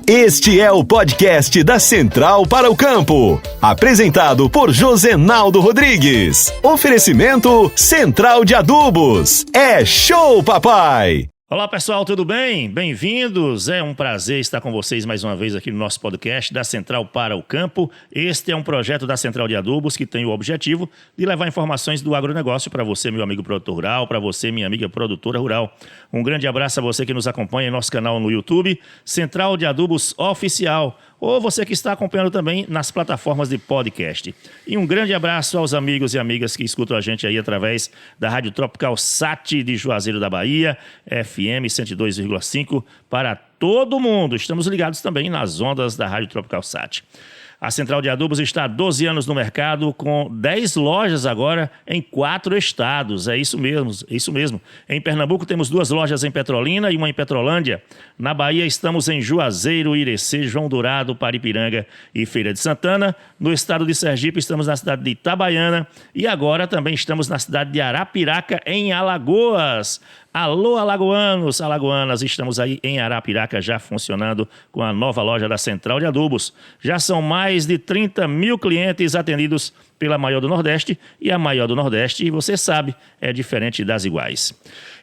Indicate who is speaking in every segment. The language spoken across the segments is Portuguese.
Speaker 1: Este é o podcast da Central para o Campo, apresentado por Josenaldo Rodrigues. Oferecimento Central de Adubos. É show, papai!
Speaker 2: Olá pessoal, tudo bem? Bem-vindos, é um prazer estar com vocês mais uma vez aqui no nosso podcast da Central para o Campo. Este é um projeto da Central de Adubos que tem o objetivo de levar informações do agronegócio para você, meu amigo produtor rural, para você, minha amiga produtora rural. Um grande abraço a você que nos acompanha em nosso canal no YouTube, Central de Adubos Oficial, ou você que está acompanhando também nas plataformas de podcast. E um grande abraço aos amigos e amigas que escutam a gente aí através da Rádio Tropical Sat de Juazeiro da Bahia, FM 102,5 para todo mundo. Estamos ligados também nas ondas da Rádio Tropical Sat. A Central de Adubos está há 12 anos no mercado, com 10 lojas agora em 4 estados. É isso mesmo. Em Pernambuco temos 2 lojas em Petrolina e uma em Petrolândia. Na Bahia estamos em Juazeiro, Irecê, João Dourado, Paripiranga e Feira de Santana. No estado de Sergipe estamos na cidade de Itabaiana e agora também estamos na cidade de Arapiraca, em Alagoas. Alô, alagoanos, alagoanas, estamos aí em Arapiraca já funcionando com a nova loja da Central de Adubos. Já são mais de 30 mil clientes atendidos pela maior do Nordeste, e a maior do Nordeste, você sabe, é diferente das iguais.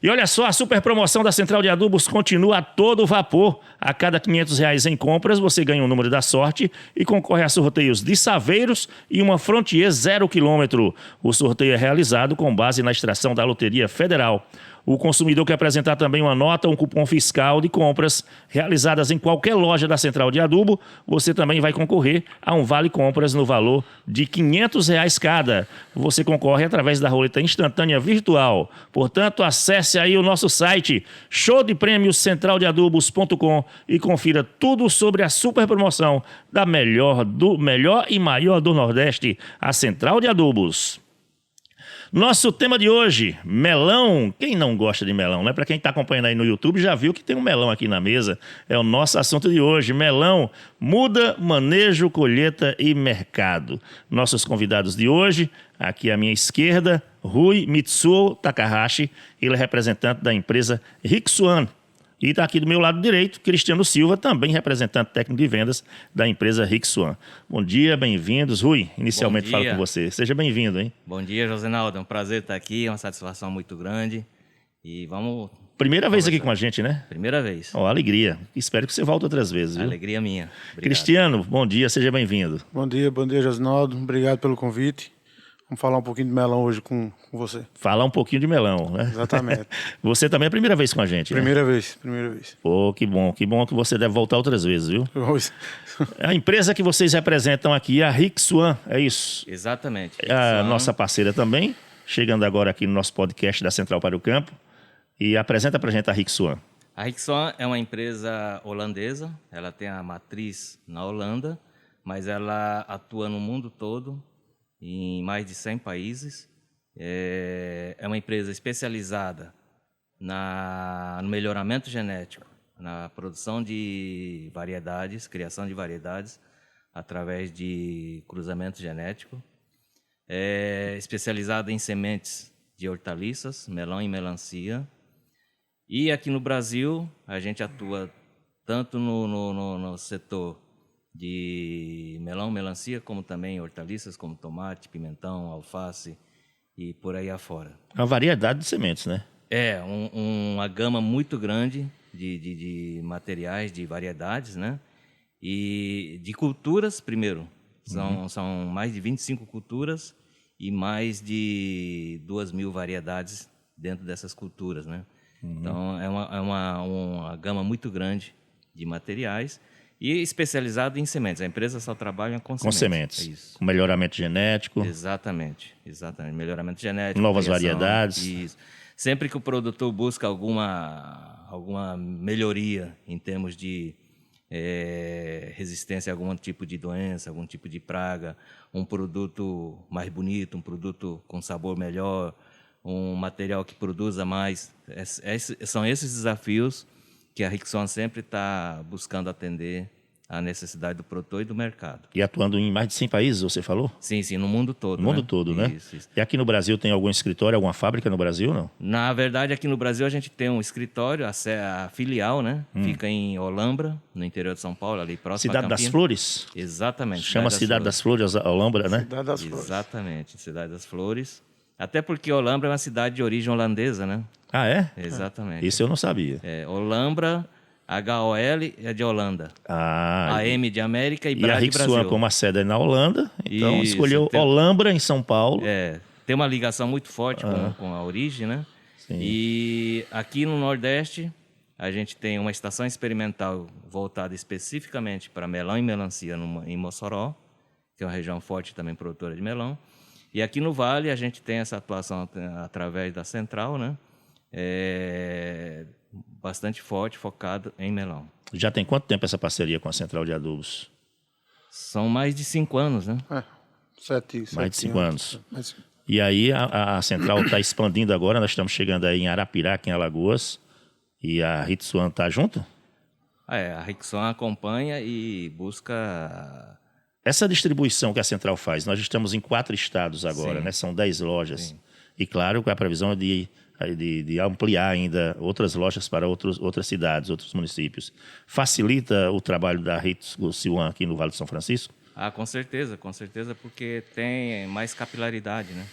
Speaker 2: E olha só, a super promoção da Central de Adubos continua a todo vapor. A cada R$500 em compras, você ganha um número da sorte e concorre a sorteios de saveiros e uma Frontier 0 km. O sorteio é realizado com base na extração da Loteria Federal. O consumidor que apresentar também uma nota, um cupom fiscal de compras realizadas em qualquer loja da Central de Adubo, você também vai concorrer a um vale-compras no valor de R$500 cada. Você concorre através da roleta instantânea virtual. Portanto, acesse aí o nosso site showdepremioscentraldeadubos.com e confira tudo sobre a super promoção da melhor e maior do Nordeste, a Central de Adubos. Nosso tema de hoje, melão. Quem não gosta de melão, né? Para quem está acompanhando aí no YouTube, já viu que tem um melão aqui na mesa. É o nosso assunto de hoje, melão, muda, manejo, colheita e mercado. Nossos convidados de hoje, aqui à minha esquerda, Rui Mitsuo Takahashi, ele é representante da empresa Rixuan. E está aqui do meu lado direito, Cristiano Silva, também representante técnico de vendas da empresa Rixuan. Bom dia, bem-vindos. Rui, inicialmente falo com você. Seja bem-vindo, hein?
Speaker 3: Bom dia, Josenaldo. É um prazer estar aqui, é uma satisfação muito grande. E vamos...
Speaker 2: Primeira vez aqui com a gente, né?
Speaker 3: Primeira vez.
Speaker 2: Alegria. Espero que você volte outras vezes, viu?
Speaker 3: Alegria minha. Obrigado.
Speaker 2: Cristiano, bom dia, seja bem-vindo.
Speaker 4: Bom dia, Josenaldo. Obrigado pelo convite. Vamos falar um pouquinho de melão hoje com você.
Speaker 2: Falar um pouquinho de melão, né?
Speaker 4: Exatamente.
Speaker 2: Você também é a primeira vez com a gente,
Speaker 4: Primeira
Speaker 2: né?
Speaker 4: vez.
Speaker 2: Pô, que bom que você deve voltar outras vezes, viu? A empresa que vocês representam aqui é a Rixuan, é isso?
Speaker 3: Exatamente.
Speaker 2: É a nossa parceira também, chegando agora aqui no nosso podcast da Central para o Campo. E apresenta pra gente a Rixuan.
Speaker 3: A Rixuan é uma empresa holandesa, ela tem a matriz na Holanda, mas ela atua no mundo todo, em mais de 100 países. É uma empresa especializada no melhoramento genético, na produção de variedades, criação de variedades através de cruzamento genético. É especializada em sementes de hortaliças, melão e melancia. E aqui no Brasil, a gente atua tanto no setor de melão, melancia, como também hortaliças, como tomate, pimentão, alface e por aí afora.
Speaker 2: Uma variedade de sementes, né?
Speaker 3: É, uma gama muito grande de materiais, de variedades, né? E de culturas, primeiro. São mais de 25 culturas e mais de 2.000 variedades dentro dessas culturas, né? Então, é uma gama muito grande de materiais. E especializado em sementes. A empresa só trabalha com sementes.
Speaker 2: Com sementes.
Speaker 3: É isso.
Speaker 2: Com melhoramento genético.
Speaker 3: Exatamente. Melhoramento genético.
Speaker 2: Novas
Speaker 3: criação,
Speaker 2: variedades.
Speaker 3: Isso. Sempre que o produtor busca alguma melhoria em termos de resistência a algum tipo de doença, algum tipo de praga, um produto mais bonito, um produto com sabor melhor, um material que produza mais. São esses desafios que a Rixuan sempre está buscando atender a necessidade do produtor e do mercado.
Speaker 2: E atuando em mais de 100 países, você falou?
Speaker 3: Sim, no mundo todo.
Speaker 2: No mundo todo, né?
Speaker 3: Isso.
Speaker 2: E aqui no Brasil tem algum escritório, alguma fábrica no Brasil, não?
Speaker 3: Na verdade, aqui no Brasil a gente tem um escritório, a filial, né? Fica em Olambra, no interior de São Paulo, ali próximo
Speaker 2: Cidade
Speaker 3: a
Speaker 2: das
Speaker 3: Campinas.
Speaker 2: Flores?
Speaker 3: Exatamente.
Speaker 2: Chama Cidade das Flores, Olambra, né?
Speaker 4: Cidade das Flores.
Speaker 3: Exatamente, Cidade das Flores. Até porque Olambra é uma cidade de origem holandesa, né?
Speaker 2: Ah, é?
Speaker 3: Exatamente.
Speaker 2: Isso eu não sabia.
Speaker 3: Olambra, HOL é de Holanda.
Speaker 2: Ah,
Speaker 3: AM de América e
Speaker 2: e a
Speaker 3: BRA de
Speaker 2: Rixuan,
Speaker 3: Brasil.
Speaker 2: como a sede é na Holanda, então
Speaker 3: Isso,
Speaker 2: escolheu
Speaker 3: tem-
Speaker 2: Olambra, em São Paulo.
Speaker 3: Tem uma ligação muito forte com a origem, né?
Speaker 2: Sim.
Speaker 3: E aqui no Nordeste, a gente tem uma estação experimental voltada especificamente para melão e melancia em Mossoró, que é uma região forte também produtora de melão. E aqui no Vale, a gente tem essa atuação através da central, né? Bastante forte, focado em melão.
Speaker 2: Já tem quanto tempo essa parceria com a Central de Adubos?
Speaker 3: São mais de 5 anos, né?
Speaker 2: Mais de 5 anos.
Speaker 4: Mas,
Speaker 2: E aí a Central está expandindo agora, nós estamos chegando aí em Arapiraca, em Alagoas, e a Rixuan está junto?
Speaker 3: A Rixuan acompanha e busca...
Speaker 2: Essa distribuição que a Central faz, nós estamos em 4 estados agora,
Speaker 3: Sim.
Speaker 2: né? São 10 lojas.
Speaker 3: Sim.
Speaker 2: E claro, com a previsão de ampliar ainda outras lojas para outras cidades, outros municípios. Facilita o trabalho da Rixuan aqui no Vale do São Francisco?
Speaker 3: com certeza, porque tem mais capilaridade, né?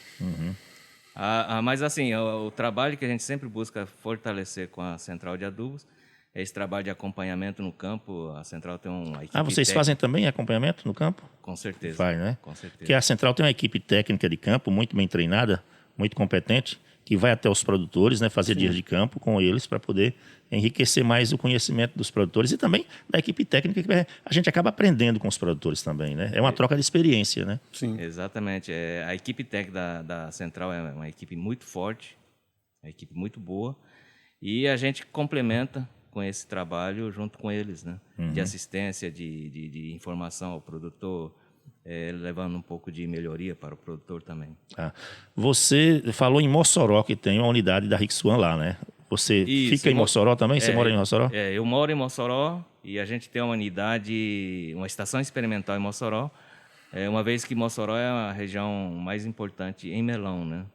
Speaker 3: Mas assim, o trabalho que a gente sempre busca fortalecer com a Central de Adubos é esse trabalho de acompanhamento no campo. A Central tem uma equipe
Speaker 2: Vocês
Speaker 3: técnica.
Speaker 2: fazem também acompanhamento no campo?
Speaker 3: Com certeza.
Speaker 2: Faz, né?
Speaker 3: Com certeza.
Speaker 2: Porque a Central tem uma equipe técnica de campo muito bem treinada, muito competente, que vai até os produtores, né, fazer dias de campo com eles para poder enriquecer mais o conhecimento dos produtores e também da equipe técnica, que a gente acaba aprendendo com os produtores também, né? É uma troca de experiência, né?
Speaker 4: sim.
Speaker 3: Exatamente. A equipe técnica da Central é uma equipe muito forte, uma equipe muito boa, e a gente complementa com esse trabalho junto com eles, né? De assistência, de informação ao produtor, levando um pouco de melhoria para o produtor também.
Speaker 2: Tá. Você falou em Mossoró, que tem uma unidade da Rixuan lá, né? Você
Speaker 3: Isso,
Speaker 2: fica em Mossoró também? Você mora em Mossoró?
Speaker 3: Eu moro em Mossoró e a gente tem uma unidade, uma estação experimental em Mossoró, uma vez que Mossoró é a região mais importante em melão, né?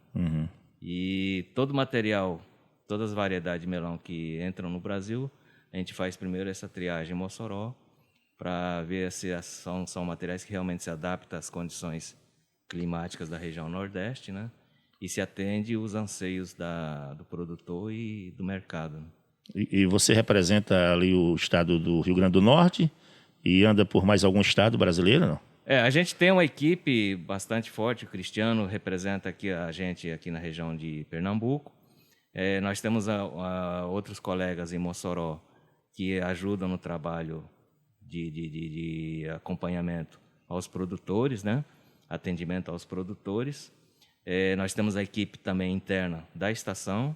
Speaker 3: E todo o material, todas as variedades de melão que entram no Brasil, a gente faz primeiro essa triagem em Mossoró para ver se são materiais que realmente se adaptam às condições climáticas da região Nordeste, né? E se atende os anseios do produtor e do mercado.
Speaker 2: E você representa ali o estado do Rio Grande do Norte e anda por mais algum estado brasileiro, não?
Speaker 3: A gente tem uma equipe bastante forte. O Cristiano representa a gente aqui na região de Pernambuco. Nós temos outros colegas em Mossoró que ajudam no trabalho de acompanhamento aos produtores, né? Atendimento aos produtores. Nós temos a equipe também interna da estação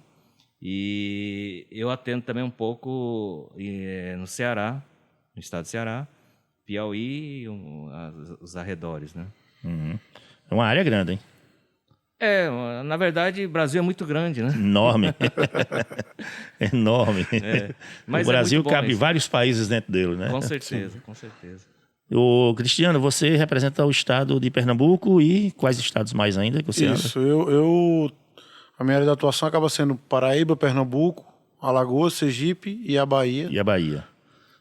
Speaker 3: e eu atendo também um pouco no Ceará, no estado do Ceará, Piauí e os arredores, né?
Speaker 2: É uma área grande, hein?
Speaker 3: Na verdade, o Brasil é muito grande, né?
Speaker 2: Enorme. Enorme.
Speaker 3: Mas
Speaker 2: o Brasil
Speaker 3: muito bom
Speaker 2: cabe
Speaker 3: isso.
Speaker 2: vários países dentro dele, né?
Speaker 3: Com certeza, com certeza.
Speaker 2: Ô, Cristiano, você representa o estado de Pernambuco e quais estados mais ainda que você anda?
Speaker 4: Isso, a minha área de atuação acaba sendo Paraíba, Pernambuco, Alagoas, Sergipe e a Bahia.
Speaker 2: E a Bahia.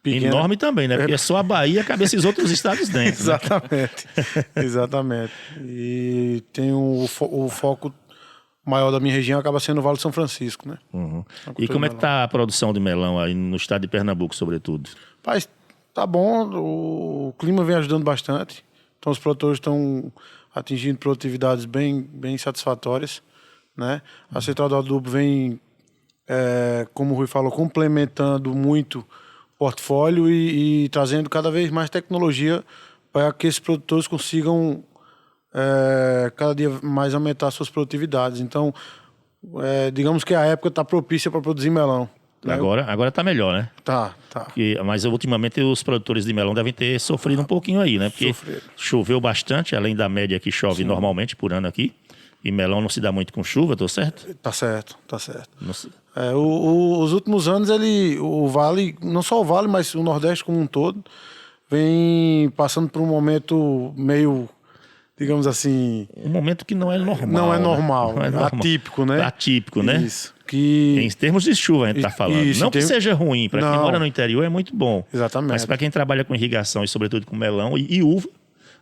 Speaker 4: Pequena.
Speaker 2: Enorme também, né? Porque só a Bahia cabe esses outros estados dentro. Né?
Speaker 4: Exatamente, exatamente. E tem o foco maior da minha região acaba sendo o Vale do São Francisco, né?
Speaker 2: E como é que está a produção de melão aí no estado de Pernambuco, sobretudo?
Speaker 4: Mas tá bom, o clima vem ajudando bastante. Então os produtores estão atingindo produtividades bem satisfatórias, né? A Central do Adubo vem, como o Rui falou, complementando muito o portfólio e trazendo cada vez mais tecnologia para que esses produtores consigam cada dia mais aumentar suas produtividades. Então, digamos que a época está propícia para produzir melão. Né?
Speaker 2: Agora tá melhor, né?
Speaker 4: Tá.
Speaker 2: Mas ultimamente os produtores de melão devem ter sofrido um pouquinho aí, né? Porque choveu bastante, além da média que chove normalmente por ano aqui. E melão não se dá muito com chuva, tô certo?
Speaker 4: Tá certo.
Speaker 2: Não se...
Speaker 4: Os últimos anos, o Vale, não só o Vale, mas o Nordeste como um todo, vem passando por um momento meio, digamos assim...
Speaker 2: Um momento que não é normal.
Speaker 4: Não é normal,
Speaker 2: Não é normal.
Speaker 4: atípico, né?
Speaker 2: Atípico, né?
Speaker 4: Isso. Que...
Speaker 2: Em termos de chuva, a gente está falando.
Speaker 4: Isso,
Speaker 2: não que seja ruim, para quem
Speaker 4: Não.
Speaker 2: mora no interior é muito bom.
Speaker 4: Exatamente.
Speaker 2: Mas para quem trabalha com irrigação e, sobretudo, com melão e uva,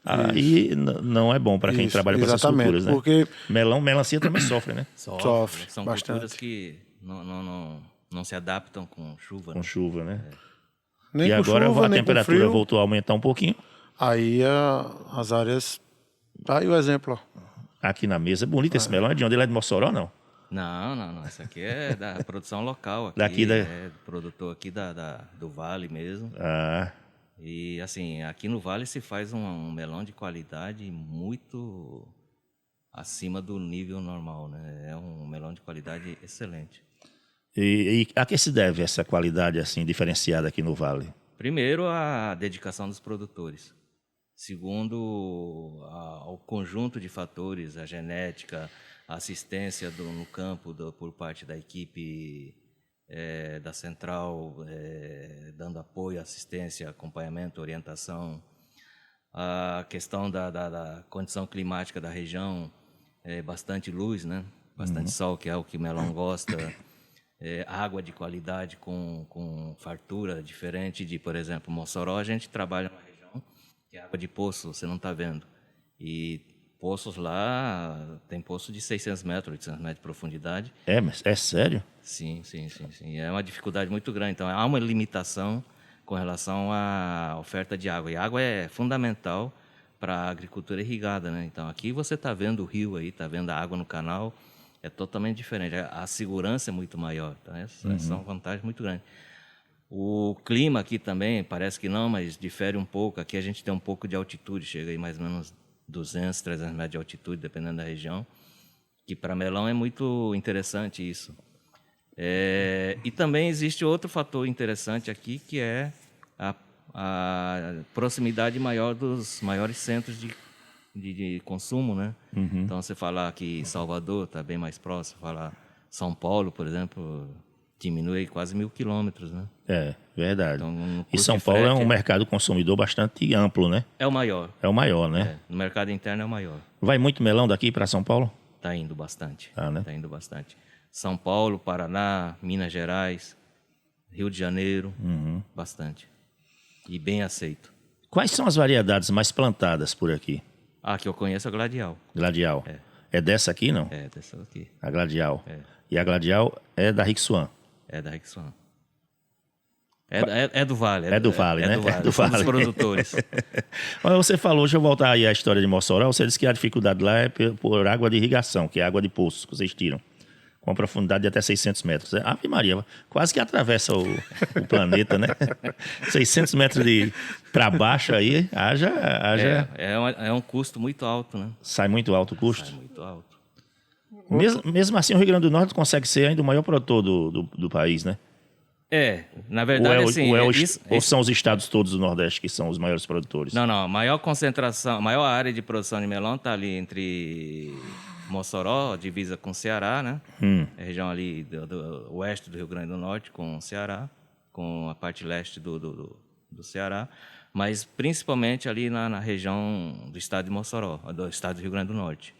Speaker 2: aí não é bom para quem
Speaker 4: Isso,
Speaker 2: trabalha com essas
Speaker 4: exatamente,
Speaker 2: culturas, né?
Speaker 4: porque-
Speaker 2: melancia também sofre, né?
Speaker 4: Sofre
Speaker 3: São
Speaker 4: bastante.
Speaker 3: culturas que não se adaptam com chuva.
Speaker 2: Com
Speaker 3: né?
Speaker 2: chuva, né?
Speaker 4: Nem
Speaker 2: E
Speaker 4: com
Speaker 2: agora
Speaker 4: chuva,
Speaker 2: a
Speaker 4: nem com
Speaker 2: temperatura
Speaker 4: frio.
Speaker 2: voltou a aumentar um pouquinho.
Speaker 4: Aí as áreas... Tá aí o exemplo, ó.
Speaker 2: Aqui na mesa. É bonito esse melão. É de onde? Ele é de Mossoró, não?
Speaker 3: Não. Isso aqui é da produção local. Aqui,
Speaker 2: Daqui da-
Speaker 3: É produtor aqui do Vale mesmo.
Speaker 2: Ah,
Speaker 3: E assim, aqui no Vale se faz um melão de qualidade muito acima do nível normal, né? É um melão de qualidade excelente.
Speaker 2: e a que se deve essa qualidade assim diferenciada aqui no Vale?
Speaker 3: Primeiro, a dedicação dos produtores. Segundo, ao conjunto de fatores, a genética, a assistência no campo por parte da equipe da central, dando apoio, assistência, acompanhamento, orientação. A questão da condição climática da região, bastante luz, né? Bastante sol, que é o que o melão gosta. Água de qualidade com fartura, diferente de, por exemplo, Mossoró. A gente trabalha numa região que é água de poço, você não está vendo. E poços lá, tem poço de 600 metros, 800 metros de profundidade.
Speaker 2: Mas é sério?
Speaker 3: Sim. É uma dificuldade muito grande. Então, há uma limitação com relação à oferta de água. E a água é fundamental para a agricultura irrigada, né? Então, aqui você está vendo o rio aí, está vendo a água no canal, é totalmente diferente. A segurança é muito maior. Então, essas são vantagens muito grandes. O clima aqui também, parece que não, mas difere um pouco. Aqui a gente tem um pouco de altitude, chega aí mais ou menos 200, 300 metros de altitude, dependendo da região, que para melão é muito interessante isso. E também existe outro fator interessante aqui, que é a proximidade maior dos maiores centros de consumo, né? Então, você falar que Salvador está bem mais próximo, falar São Paulo, por exemplo, diminui quase 1.000 quilômetros, né?
Speaker 2: É, verdade.
Speaker 3: Então, no
Speaker 2: E
Speaker 3: custo
Speaker 2: São
Speaker 3: de
Speaker 2: Paulo é
Speaker 3: frete,
Speaker 2: um mercado consumidor bastante amplo, né?
Speaker 3: É o maior.
Speaker 2: É o maior, né?
Speaker 3: No mercado interno é o maior.
Speaker 2: Vai muito melão daqui para São Paulo?
Speaker 3: Está indo bastante.
Speaker 2: Né?
Speaker 3: Está indo bastante. São Paulo, Paraná, Minas Gerais, Rio de Janeiro, bastante. E bem aceito.
Speaker 2: Quais são as variedades mais plantadas por aqui?
Speaker 3: A que eu conheço é a Gladial.
Speaker 2: Gladial. É dessa aqui, não?
Speaker 3: É, dessa aqui.
Speaker 2: A Gladial.
Speaker 3: É.
Speaker 2: E a Gladial é da Rixuan.
Speaker 3: É da Rexona. É do Vale.
Speaker 2: É do Vale, né?
Speaker 3: É do Vale.
Speaker 2: É do
Speaker 3: São
Speaker 2: Vale.
Speaker 3: dos produtores.
Speaker 2: Mas você falou, deixa eu voltar aí à história de Mossoró. Você disse que a dificuldade lá é por água de irrigação, que é água de poço que vocês tiram, com uma profundidade de até 600 metros. Ave Maria, quase que atravessa o planeta, né? 600 metros para baixo aí, haja...
Speaker 3: É um custo muito alto, né?
Speaker 2: Sai muito alto o custo.
Speaker 3: Sai muito alto.
Speaker 2: Mesmo assim, o Rio Grande do Norte consegue ser ainda o maior produtor do país, né?
Speaker 3: Na verdade,
Speaker 2: ou são os estados todos do Nordeste que são os maiores produtores?
Speaker 3: Não, a maior concentração, a maior área de produção de melão está ali entre Mossoró, divisa com o Ceará, né? A região ali do oeste do Rio Grande do Norte com o Ceará, com a parte leste do Ceará, mas principalmente ali na região do estado de Mossoró, do estado do Rio Grande do Norte.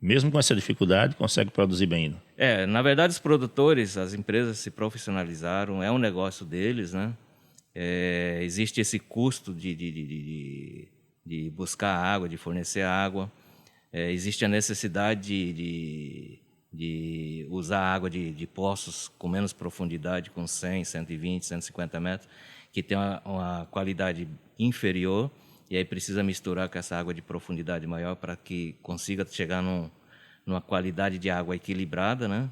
Speaker 2: Mesmo com essa dificuldade, consegue produzir bem ainda?
Speaker 3: Na verdade, os produtores, as empresas se profissionalizaram, é um negócio deles, né? Existe esse custo de buscar água, de fornecer água. Existe a necessidade de usar água de poços com menos profundidade, com 100, 120, 150 metros, que tem uma qualidade inferior, e aí precisa misturar com essa água de profundidade maior para que consiga chegar numa qualidade de água equilibrada, né?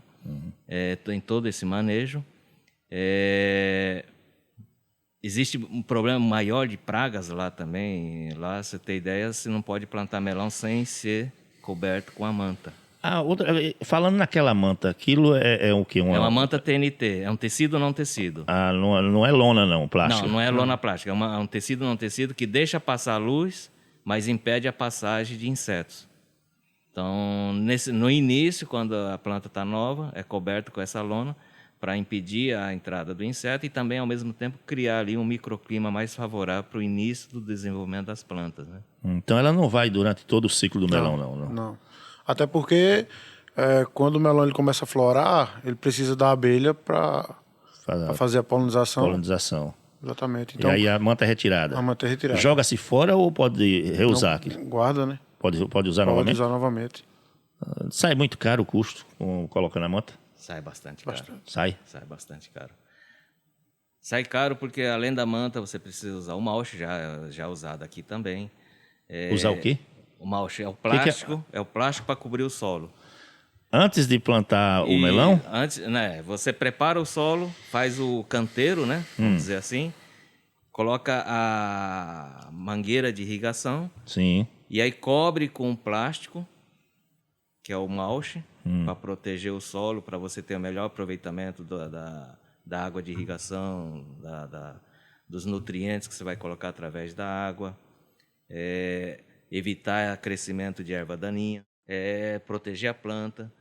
Speaker 3: Tem todo esse manejo. Existe um problema maior de pragas lá também. Lá, você tem ideia, você não pode plantar melão sem ser coberto com a manta.
Speaker 2: Falando naquela manta, aquilo é o quê?
Speaker 3: É uma manta TNT, é um tecido ou não tecido.
Speaker 2: Não é lona não, plástico?
Speaker 3: Não é lona plástica, é um tecido ou não tecido que deixa passar a luz, mas impede a passagem de insetos. Então, no início, quando a planta está nova, é coberto com essa lona, para impedir a entrada do inseto e também, ao mesmo tempo, criar ali um microclima mais favorável para o início do desenvolvimento das plantas, né?
Speaker 2: Então ela não vai durante todo o ciclo do melão, não.
Speaker 4: Não. Até porque quando o melão ele começa a florar, ele precisa da abelha para fazer a polinização.
Speaker 2: Polinização.
Speaker 4: Exatamente.
Speaker 2: E
Speaker 4: Então,
Speaker 2: aí a manta é retirada.
Speaker 4: a manta é retirada.
Speaker 2: Joga-se fora ou pode reusar aqui?
Speaker 4: Guarda, né?
Speaker 2: Pode usar
Speaker 4: Pode
Speaker 2: novamente?
Speaker 4: usar novamente.
Speaker 2: Sai muito caro o custo colocando a manta?
Speaker 3: Sai bastante caro.
Speaker 2: Sai.
Speaker 3: Sai bastante caro. Sai caro porque, além da manta, você precisa usar o mulch, já usado aqui também.
Speaker 2: Usar o quê?
Speaker 3: O mulch é o
Speaker 2: que é?
Speaker 3: plástico, é o plástico para cobrir o solo.
Speaker 2: Antes de plantar o melão?
Speaker 3: Antes, né, você prepara o solo, faz o canteiro, né, vamos dizer assim, coloca a mangueira de irrigação
Speaker 2: Sim.
Speaker 3: e aí cobre com plástico, que é o mulch, para proteger o solo, para você ter o melhor aproveitamento da água de irrigação, dos nutrientes que você vai colocar através da água, evitar crescimento de erva daninha, proteger a planta.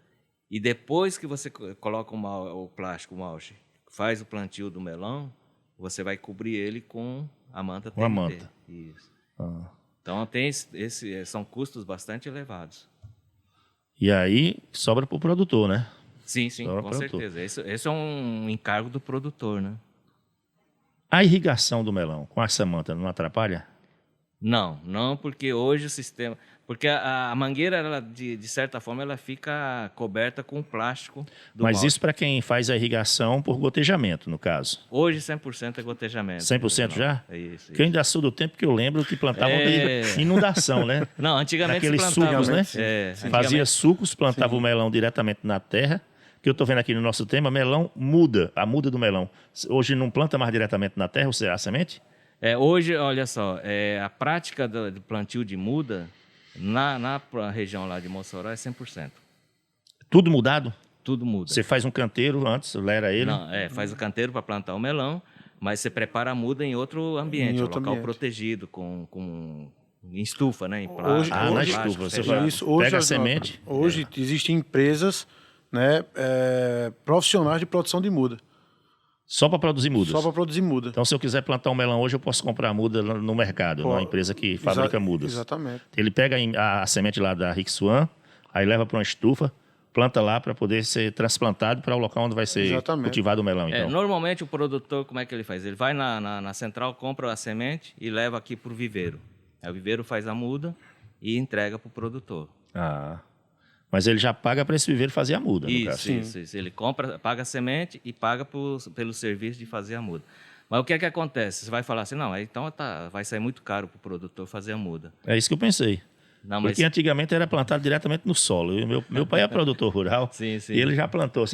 Speaker 3: E depois que você coloca o plástico, o mulch, faz o plantio do melão, você vai cobrir ele com a manta TNT.
Speaker 2: Com a manta.
Speaker 3: Isso. Então são custos bastante elevados.
Speaker 2: E aí sobra para o produtor, né?
Speaker 3: Sim,
Speaker 2: Sobra
Speaker 3: com
Speaker 2: pro produtor.
Speaker 3: certeza. Esse é um encargo do produtor, né?
Speaker 2: A irrigação do melão com essa manta não atrapalha?
Speaker 3: Não, porque hoje o sistema... Porque a mangueira, ela, de certa forma, ela fica coberta com plástico do
Speaker 2: Mas
Speaker 3: balde.
Speaker 2: isso para quem faz a irrigação por gotejamento, no caso.
Speaker 3: Hoje 100% é gotejamento.
Speaker 2: 100% já?
Speaker 3: É isso.
Speaker 2: Porque eu ainda sou do tempo que eu lembro que plantavam de inundação, né?
Speaker 3: Não, antigamente
Speaker 2: Naqueles
Speaker 3: se plantava...
Speaker 2: sucos, né?
Speaker 3: Antigamente-
Speaker 2: Fazia sucos, plantava o melão diretamente na terra. Que eu estou vendo aqui no nosso tema, melão muda, a muda do melão. Hoje não planta mais diretamente na terra a semente?
Speaker 3: Hoje, olha só, a prática do plantio de muda na região lá de Mossoró é 100%.
Speaker 2: Tudo mudado?
Speaker 3: Tudo muda.
Speaker 2: Você faz um canteiro antes, lera ele.
Speaker 3: Não, faz o canteiro para plantar o melão, mas você prepara a muda em outro ambiente,
Speaker 4: Em
Speaker 3: um
Speaker 4: outro
Speaker 3: local
Speaker 4: ambiente.
Speaker 3: protegido, em estufa, né? Em plástico.
Speaker 2: na
Speaker 3: plástico
Speaker 2: estufa. Você
Speaker 3: fechado.
Speaker 2: vai, pega a semente.
Speaker 4: Hoje existem empresas, né, profissionais de produção de muda.
Speaker 2: Só para produzir mudas.
Speaker 4: Só para produzir muda.
Speaker 2: Então, se eu quiser plantar um melão hoje, eu posso comprar muda no mercado, numa empresa que fabrica mudas.
Speaker 4: Exatamente.
Speaker 2: Ele pega a semente lá da Rixuan, aí leva para uma estufa, planta lá para poder ser transplantado para o local onde vai ser
Speaker 4: Exatamente.
Speaker 2: cultivado o melão. Então.
Speaker 3: Normalmente o produtor, como é que ele faz? Ele vai na central, compra a semente e leva aqui para o viveiro. Aí o viveiro faz a muda e entrega para o produtor.
Speaker 2: Mas ele já paga para esse viveiro fazer a muda, no caso.
Speaker 3: Isso. Ele paga a semente e paga pelo serviço de fazer a muda. Mas o que é que acontece? Você vai falar assim, não, então vai sair muito caro para o produtor fazer a muda.
Speaker 2: É isso que eu pensei.
Speaker 3: Não, mas...
Speaker 2: Porque antigamente era plantado diretamente no solo. E meu pai é produtor rural.
Speaker 3: Sim.
Speaker 2: E ele já plantou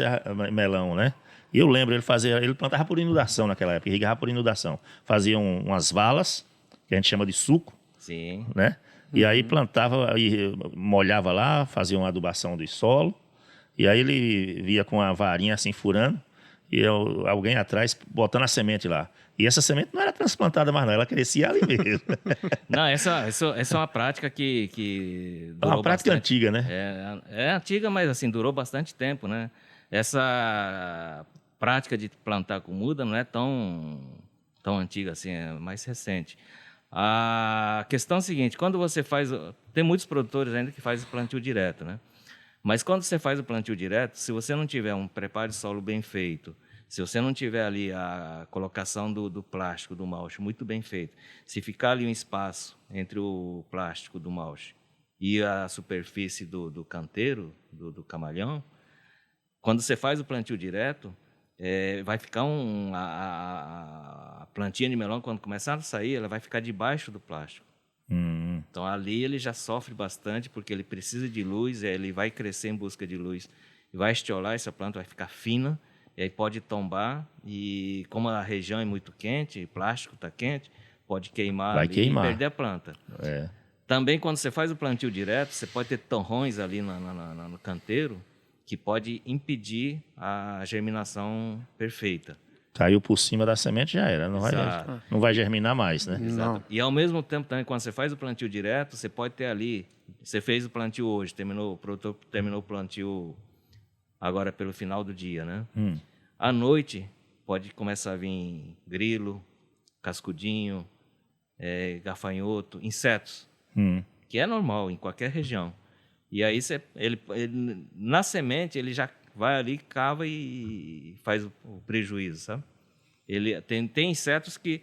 Speaker 2: melão, né? E eu lembro, ele plantava por inundação naquela época, irrigava por inundação. Fazia umas valas, que a gente chama de suco,
Speaker 3: Sim.
Speaker 2: né? E aí plantava, e molhava lá, fazia uma adubação do solo. E aí ele via com a varinha assim furando, e alguém atrás botando a semente lá. E essa semente não era transplantada mais não, ela crescia ali mesmo.
Speaker 3: Não, essa é uma prática que
Speaker 2: É
Speaker 3: durou
Speaker 2: uma prática
Speaker 3: bastante.
Speaker 2: antiga, né?
Speaker 3: É antiga, mas assim, durou bastante tempo, né? Essa prática de plantar com muda não é tão antiga assim, é mais recente. A questão é a seguinte, quando você faz... Tem muitos produtores ainda que fazem plantio direto, né? Mas quando você faz o plantio direto, se você não tiver um preparo de solo bem feito, se você não tiver ali a colocação do plástico, do mulch muito bem feito, se ficar ali um espaço entre o plástico do mulch e a superfície do canteiro, do camalhão, quando você faz o plantio direto, vai ficar a plantinha de melão, quando começar a sair, ela vai ficar debaixo do plástico. Então, ali ele já sofre bastante, porque ele precisa de luz, ele vai crescer em busca de luz, e vai estiolar, essa planta vai ficar fina, e aí pode tombar, e como a região é muito quente, o plástico está quente, pode queimar
Speaker 2: Vai
Speaker 3: ali
Speaker 2: queimar.
Speaker 3: e perder a planta. Também, quando você faz o plantio direto, você pode ter torrões ali no canteiro, que pode impedir a germinação perfeita.
Speaker 2: Caiu por cima da semente, já era.
Speaker 3: Exato.
Speaker 2: Não vai germinar mais, né?
Speaker 4: Não.
Speaker 3: E ao mesmo tempo também, quando você faz o plantio direto, você pode ter ali, você fez o plantio hoje, o produtor terminou o plantio agora pelo final do dia, né? À noite, pode começar a vir grilo, cascudinho, gafanhoto, insetos, que é normal em qualquer região. E aí, na semente, ele já vai ali, cava e faz o prejuízo, sabe? Ele tem insetos que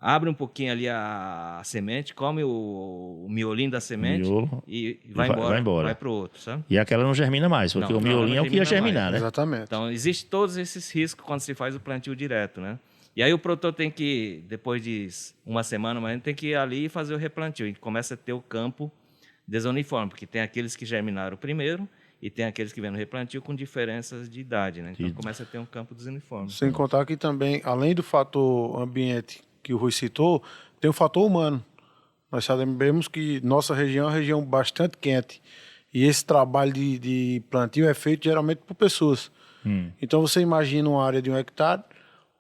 Speaker 3: abrem um pouquinho ali a semente, come o miolinho da semente e vai embora. Vai para o outro, sabe?
Speaker 2: E aquela não germina mais, porque o miolinho é o que ia germinar, né?
Speaker 4: Exatamente.
Speaker 3: Então, existem todos esses riscos quando se faz o plantio direto, né? E aí o produtor tem que, depois de uma semana, mas tem que ir ali e fazer o replantio. E começa a ter o campo desuniforme, porque tem aqueles que germinaram primeiro e tem aqueles que vêm no replantio com diferenças de idade, né? Então começa a ter um campo desuniforme.
Speaker 4: Sem contar que também, além do fator ambiente que o Rui citou, tem o fator humano. Nós sabemos que nossa região é uma região bastante quente. E esse trabalho de plantio é feito geralmente por pessoas. Então você imagina uma área de 1 hectare,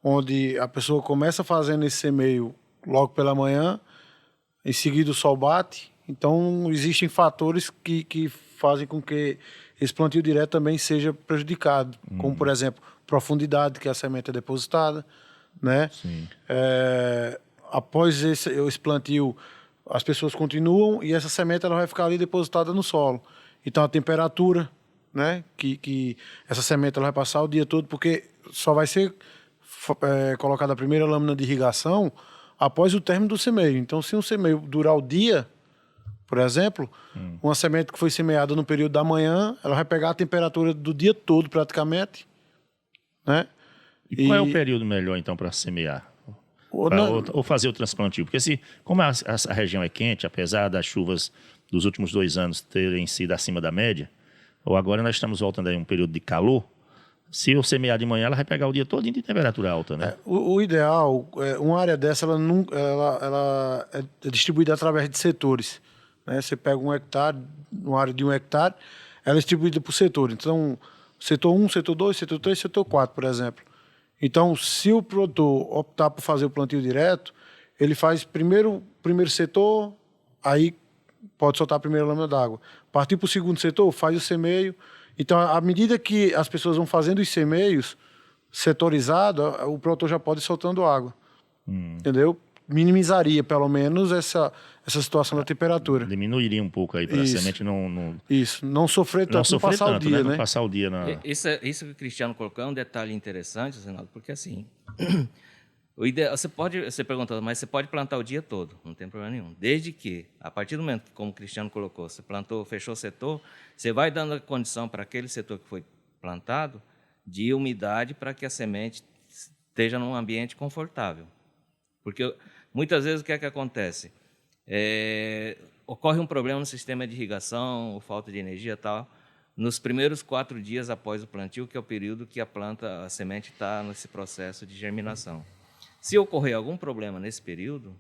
Speaker 4: onde a pessoa começa fazendo esse semeio logo pela manhã, em seguida o sol bate. Então existem fatores que fazem com que esse plantio direto também seja prejudicado. Como, por exemplo, profundidade que a semente é depositada, né? Após esse plantio, as pessoas continuam e essa semente ela vai ficar ali depositada no solo. Então a temperatura, né? Que essa semente ela vai passar o dia todo, porque só vai ser colocada a primeira lâmina de irrigação após o término do semeio. Então, se um semeio durar o dia, por exemplo, uma semente que foi semeada no período da manhã, ela vai pegar a temperatura do dia todo praticamente, né?
Speaker 2: E qual é o período melhor, então, para semear? Ou fazer o transplantio? Porque como a região é quente, apesar das chuvas dos últimos 2 anos terem sido acima da média, ou agora nós estamos voltando aí a um período de calor, se eu semear de manhã, ela vai pegar o dia todo de temperatura alta, né?
Speaker 4: O ideal, uma área dessa, ela é distribuída através de setores, né? Você pega 1 hectare, uma área de 1 hectare, ela é distribuída por setores. Então, setor 1, setor 2, setor 3, setor 4, por exemplo. Então, se o produtor optar por fazer o plantio direto, ele faz primeiro setor, aí pode soltar a primeira lâmina d'água. Partir para o segundo setor, faz o semeio. Então, à medida que as pessoas vão fazendo os semeios setorizados, o produtor já pode ir soltando água. Entendeu? Minimizaria, pelo menos, essa situação da temperatura.
Speaker 2: Diminuiria um pouco aí para a semente não...
Speaker 4: Isso, não sofrer tanto, não passar o dia, né?
Speaker 2: Não passar o dia na...
Speaker 3: Isso que o Cristiano colocou é um detalhe interessante, Zenaldo, porque assim... Você perguntou, mas você pode plantar o dia todo, não tem problema nenhum. Desde que, a partir do momento, como o Cristiano colocou, você plantou, fechou o setor, você vai dando a condição para aquele setor que foi plantado de umidade para que a semente esteja num ambiente confortável. Porque muitas vezes o que é que acontece? Ocorre um problema no sistema de irrigação, ou falta de energia e tal, nos primeiros 4 dias após o plantio, que é o período que a semente está nesse processo de germinação. Se ocorrer algum problema nesse período,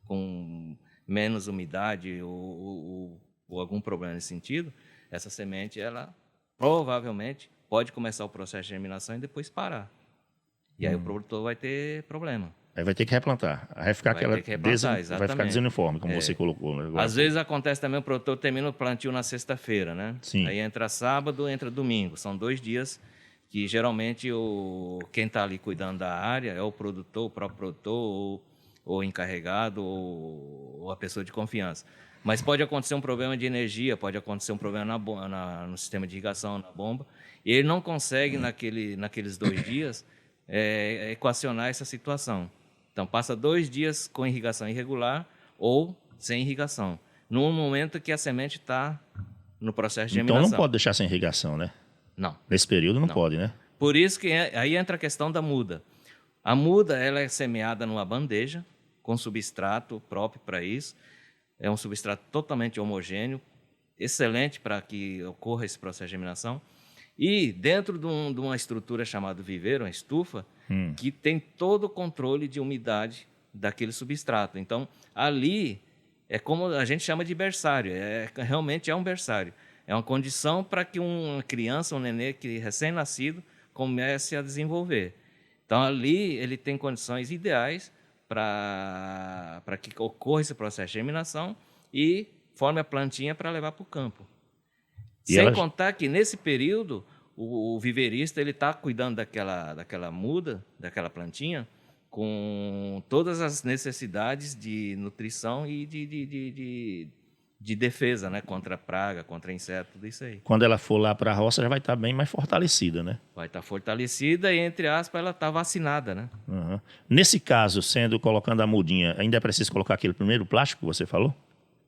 Speaker 3: com menos umidade ou algum problema nesse sentido, essa semente, ela provavelmente pode começar o processo de germinação e depois parar. E aí o produtor vai ter problema.
Speaker 2: Aí vai ter que replantar. Aí vai ficar vai ficar desuniforme, como você colocou. Né?
Speaker 3: Às vezes acontece também, o produtor termina o plantio na sexta-feira, né?
Speaker 2: Sim.
Speaker 3: Aí entra sábado, entra domingo. São 2 dias que geralmente quem está ali cuidando da área é o produtor, o próprio produtor, ou o encarregado, ou a pessoa de confiança. Mas pode acontecer um problema de energia, pode acontecer um problema no sistema de irrigação, na bomba, e ele não consegue, naqueles 2 dias, equacionar essa situação. Então, passa 2 dias com irrigação irregular ou sem irrigação, no momento que a semente está no processo de germinação.
Speaker 2: Então, não pode deixar sem irrigação, né?
Speaker 3: Não.
Speaker 2: Nesse período não pode, né?
Speaker 3: Por isso que aí entra a questão da muda. A muda, ela é semeada numa bandeja com substrato próprio para isso. É um substrato totalmente homogêneo, excelente para que ocorra esse processo de germinação. E dentro de uma estrutura chamada viveiro, uma estufa, que tem todo o controle de umidade daquele substrato. Então, ali é como a gente chama de berçário, realmente é um berçário. É uma condição para que uma criança, um nenê que recém-nascido, comece a desenvolver. Então, ali ele tem condições ideais para que ocorra esse processo de germinação e forme a plantinha para levar para o campo. Sem contar que, nesse período, o viveirista ele está cuidando daquela muda, daquela plantinha, com todas as necessidades de nutrição e de defesa, né? Contra praga, contra inseto, tudo isso aí.
Speaker 2: Quando ela for lá para a roça, já vai estar bem mais fortalecida, né?
Speaker 3: Vai estar fortalecida e, entre aspas, ela está vacinada, né?
Speaker 2: Uhum. Nesse caso, colocando a mudinha, ainda é preciso colocar aquele primeiro plástico que você falou?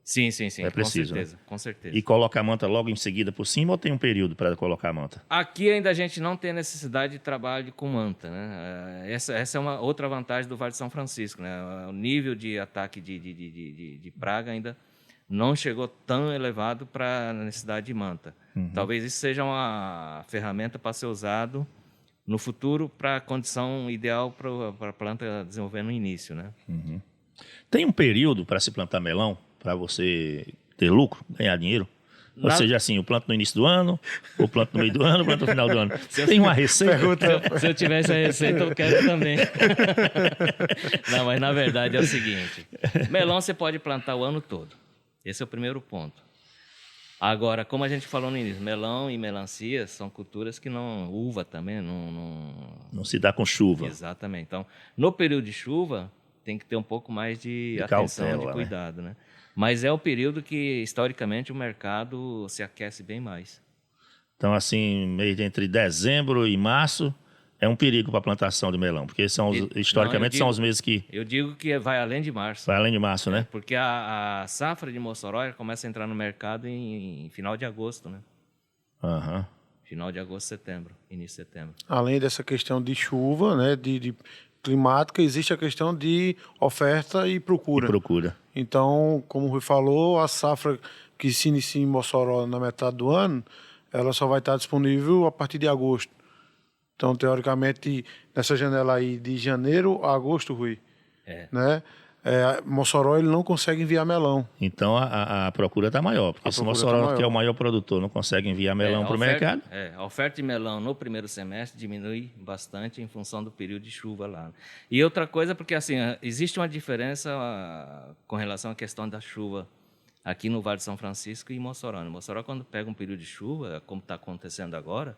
Speaker 3: Sim.
Speaker 2: É preciso,
Speaker 3: com certeza.
Speaker 2: E coloca a manta logo em seguida por cima ou tem um período para colocar a manta?
Speaker 3: Aqui ainda a gente não tem necessidade de trabalho com manta, né? Essa é uma outra vantagem do Vale de São Francisco, né? O nível de ataque de praga ainda não chegou tão elevado para a necessidade de manta. Talvez isso seja uma ferramenta para ser usado no futuro para a condição ideal para a planta desenvolver no início, né?
Speaker 2: Tem um período para se plantar melão, para você ter lucro, ganhar dinheiro? Ou seja, assim, eu planto no início do ano, ou planto no meio do ano, ou planto no final do ano. Tem uma receita?
Speaker 3: Se eu tivesse a receita, eu quero também. Não, mas na verdade é o seguinte. Melão você pode plantar o ano todo. Esse é o primeiro ponto. Agora, como a gente falou no início, melão e melancia são culturas que não... Uva também
Speaker 2: não se dá com chuva.
Speaker 3: Exatamente. Então, no período de chuva, tem que ter um pouco mais de atenção,
Speaker 2: cautela,
Speaker 3: de cuidado, né? Mas é o período que, historicamente, o mercado se aquece bem mais.
Speaker 2: Então, assim, mês entre dezembro e março é um perigo para a plantação de melão, porque historicamente são os meses que...
Speaker 3: Eu digo que vai além de março.
Speaker 2: Vai além de março, né?
Speaker 3: Porque a safra de Mossoró começa a entrar no mercado em final de agosto, né? Final de agosto, setembro, início de setembro.
Speaker 4: Além dessa questão de chuva, né, de climática, existe a questão de oferta e procura. Então, como o Rui falou, a safra que se inicia em Mossoró na metade do ano, ela só vai estar disponível a partir de agosto. Então, teoricamente, nessa janela aí de janeiro a agosto, Rui, né? Mossoró ele não consegue enviar melão.
Speaker 2: Então a procura está maior, porque se Mossoró, que é o maior produtor, não consegue enviar melão para o mercado.
Speaker 3: A oferta de melão no primeiro semestre diminui bastante em função do período de chuva lá. E outra coisa, porque assim, existe uma diferença com relação à questão da chuva aqui no Vale de São Francisco e em Mossoró. Mossoró, quando pega um período de chuva, como está acontecendo agora,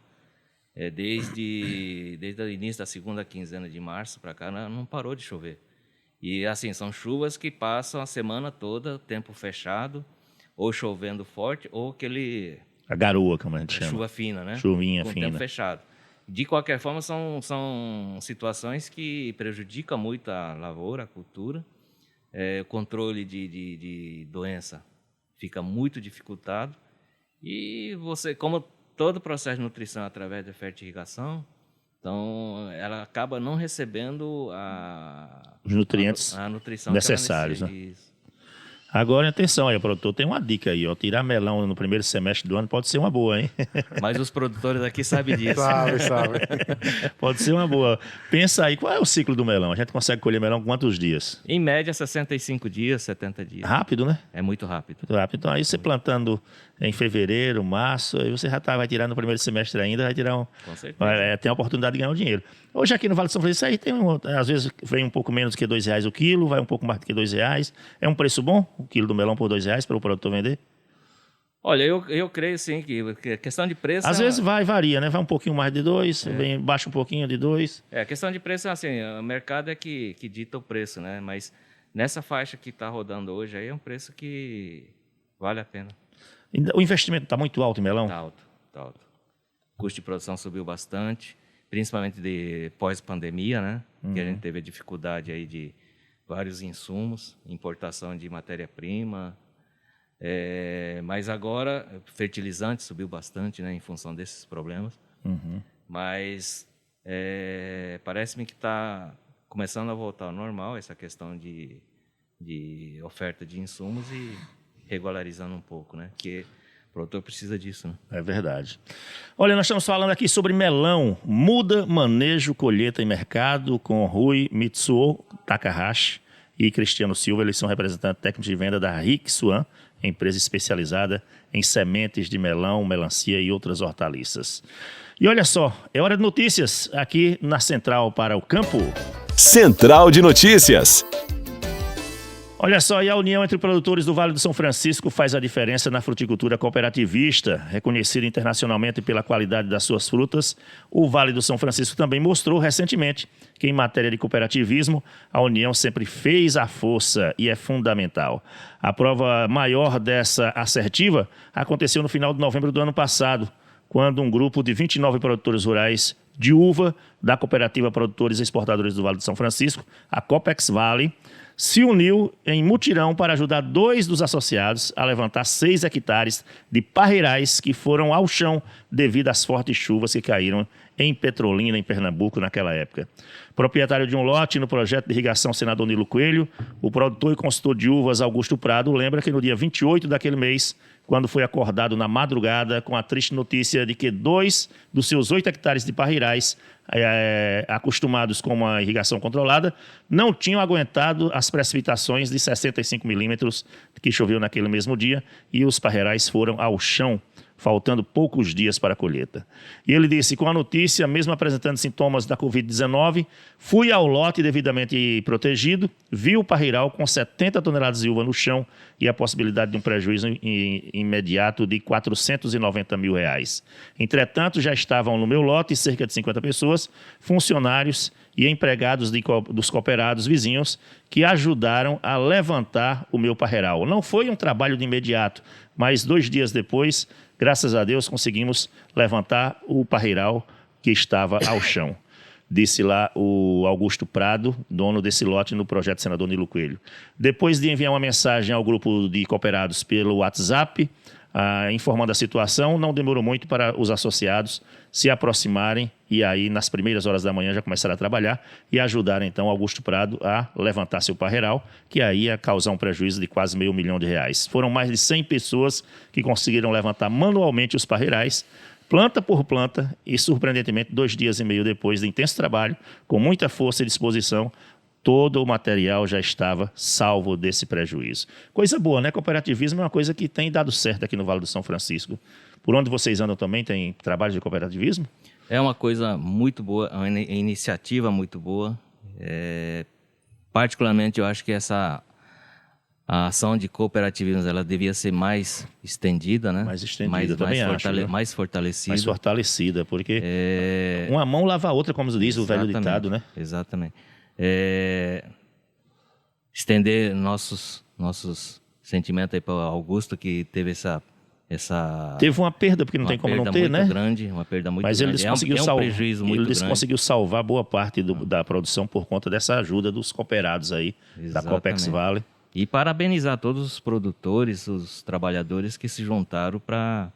Speaker 3: desde o início da segunda quinzena de março para cá, não parou de chover. E, assim, são chuvas que passam a semana toda, tempo fechado, ou chovendo forte, ou
Speaker 2: a garoa, como a gente chama.
Speaker 3: Chuva fina, né?
Speaker 2: Chuvinha
Speaker 3: com
Speaker 2: fina.
Speaker 3: Tempo fechado. De qualquer forma, são situações que prejudicam muito a lavoura, a cultura. O controle de doença fica muito dificultado. E você, como todo o processo de nutrição através da fertirrigação, então ela acaba não recebendo
Speaker 2: os nutrientes
Speaker 3: a nutrição
Speaker 2: necessários, né? Agora, atenção aí, produtor, tem uma dica aí, ó. Tirar melão no primeiro semestre do ano pode ser uma boa, hein?
Speaker 3: Mas os produtores aqui sabem disso.
Speaker 4: Sabe.
Speaker 2: Pode ser uma boa. Pensa aí, qual é o ciclo do melão? A gente consegue colher melão com quantos dias?
Speaker 3: Em média, 65 dias, 70 dias.
Speaker 2: Rápido, né?
Speaker 3: É muito rápido.
Speaker 2: Muito rápido. Então, aí você plantando em fevereiro, março, aí você já vai tirar no primeiro semestre ainda, vai tirar
Speaker 3: Com certeza.
Speaker 2: tem a oportunidade de ganhar um dinheiro. Hoje aqui no Vale de São Francisco, aí às vezes vem um pouco menos que R$2 o quilo, vai um pouco mais do que R$2. É um preço bom, o quilo do melão por R$2 para o produtor vender?
Speaker 3: Olha, eu creio sim que a questão de preço...
Speaker 2: Às vezes varia, né? Vai um pouquinho mais de R$2, baixa um pouquinho de R$2.
Speaker 3: A questão de preço, assim, o mercado é que dita o preço, né? Mas nessa faixa que está rodando hoje aí é um preço que vale a pena.
Speaker 2: O investimento está muito alto em melão?
Speaker 3: Está alto. O custo de produção subiu bastante, principalmente de pós-pandemia, né? Que a gente teve a dificuldade aí de vários insumos, importação de matéria-prima. Mas agora, fertilizante subiu bastante, né? Em função desses problemas. Mas parece-me que está começando a voltar ao normal essa questão de oferta de insumos e regularizando um pouco, né? Que o produtor precisa disso, né?
Speaker 2: É verdade. Olha, nós estamos falando aqui sobre melão, muda, manejo, colheita e mercado com Rui Mitsuo Takahashi e Cristiano Silva. Eles são representantes técnicos de venda da Rick Swan, empresa especializada em sementes de melão, melancia e outras hortaliças. E olha só, é hora de notícias aqui na Central para o Campo.
Speaker 1: Central de Notícias.
Speaker 2: Olha só, e a união entre produtores do Vale do São Francisco faz a diferença na fruticultura cooperativista. Reconhecida internacionalmente pela qualidade das suas frutas, o Vale do São Francisco também mostrou recentemente que, em matéria de cooperativismo, a união sempre fez a força e é fundamental. A prova maior dessa assertiva aconteceu no final de novembro do ano passado, quando um grupo de 29 produtores rurais de uva da Cooperativa Produtores e Exportadores do Vale do São Francisco, a Copex Vale, se uniu em mutirão para ajudar 2 dos associados a levantar 6 hectares de parreirais que foram ao chão devido às fortes chuvas que caíram em Petrolina, em Pernambuco, naquela época. Proprietário de um lote no projeto de irrigação Senador Nilo Coelho, o produtor e consultor de uvas Augusto Prado lembra que no dia 28 daquele mês, quando foi acordado na madrugada com a triste notícia de que 2 dos seus 8 hectares de parreirais, acostumados com uma irrigação controlada, não tinham aguentado as precipitações de 65 milímetros que choveu naquele mesmo dia e os parreirais foram ao chão, faltando poucos dias para a colheita. E ele disse, com a notícia, mesmo apresentando sintomas da Covid-19, fui ao lote devidamente protegido, vi o parreiral com 70 toneladas de uva no chão e a possibilidade de um prejuízo imediato de R$490 mil. Entretanto, já estavam no meu lote cerca de 50 pessoas, funcionários e empregados dos cooperados vizinhos que ajudaram a levantar o meu parreiral. Não foi um trabalho de imediato, mas 2 dias depois, graças a Deus, conseguimos levantar o parreiral que estava ao chão. Disse lá o Augusto Prado, dono desse lote no projeto Senador Nilo Coelho. Depois de enviar uma mensagem ao grupo de cooperados pelo WhatsApp, informando a situação, não demorou muito para os associados se aproximarem e aí nas primeiras horas da manhã já começaram a trabalhar e ajudaram então Augusto Prado a levantar seu parreiral, que aí ia causar um prejuízo de quase R$500 mil. Foram mais de 100 pessoas que conseguiram levantar manualmente os parreirais, planta por planta e, surpreendentemente, 2 dias e meio depois de intenso trabalho, com muita força e disposição, todo o material já estava salvo desse prejuízo. Coisa boa, né? Cooperativismo é uma coisa que tem dado certo aqui no Vale do São Francisco. Por onde vocês andam também tem trabalho de cooperativismo?
Speaker 3: É uma coisa muito boa, uma iniciativa muito boa. Particularmente, eu acho que a ação de cooperativismo ela devia ser mais estendida, né?
Speaker 2: Mais estendida, também acho.
Speaker 3: Mais fortalecida.
Speaker 2: Mais fortalecida, porque uma mão lava a outra, como diz o velho ditado, né?
Speaker 3: Exatamente. Estender nossos sentimentos aí para o Augusto, que teve essa...
Speaker 2: Teve uma perda, porque não tem como não ter, né?
Speaker 3: Uma perda muito
Speaker 2: Mas
Speaker 3: grande.
Speaker 2: Mas
Speaker 3: um prejuízo muito grande.
Speaker 2: Ele conseguiu salvar boa parte da produção por conta dessa ajuda dos cooperados aí, da Copex Vale.
Speaker 3: E parabenizar todos os produtores, os trabalhadores que se juntaram para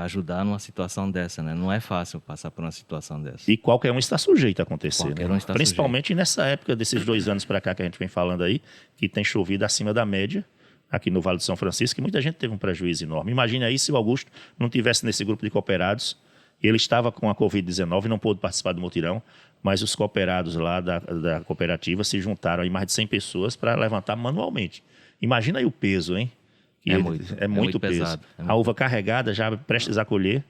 Speaker 3: ajudar numa situação dessa, né? Não é fácil passar por uma situação dessa.
Speaker 2: E qualquer um está sujeito a acontecer,
Speaker 3: Qualquer
Speaker 2: né?
Speaker 3: um está
Speaker 2: Principalmente
Speaker 3: sujeito.
Speaker 2: Nessa época, desses 2 anos para cá que a gente vem falando aí, que tem chovido acima da média aqui no Vale do São Francisco, que muita gente teve um prejuízo enorme. Imagina aí se o Augusto não tivesse nesse grupo de cooperados, ele estava com a Covid-19 e não pôde participar do mutirão, mas os cooperados lá da cooperativa se juntaram aí mais de 100 pessoas para levantar manualmente. Imagina aí o peso, hein?
Speaker 3: É muito
Speaker 2: peso.
Speaker 3: pesado.
Speaker 2: A uva carregada, já prestes a colher,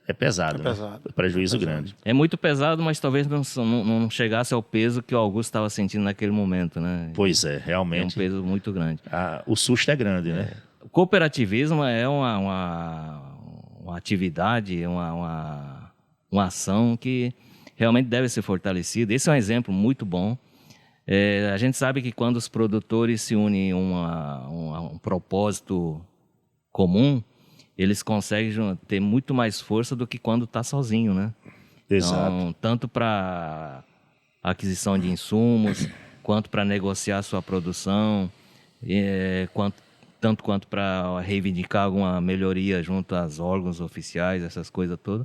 Speaker 2: é pesado. Né? Prejuízo grande.
Speaker 3: É muito pesado, mas talvez não chegasse ao peso que o Augusto estava sentindo naquele momento, né?
Speaker 2: Pois é, realmente.
Speaker 3: É um peso muito grande.
Speaker 2: O susto é grande, né?
Speaker 3: O cooperativismo é uma atividade, uma ação que realmente deve ser fortalecida. Esse é um exemplo muito bom. A gente sabe que quando os produtores se unem a um propósito comum, eles conseguem ter muito mais força do que quando está sozinho, né?
Speaker 2: Exato.
Speaker 3: Então, tanto para aquisição de insumos, quanto para negociar sua produção, tanto quanto para reivindicar alguma melhoria junto aos órgãos oficiais, essas coisas todas.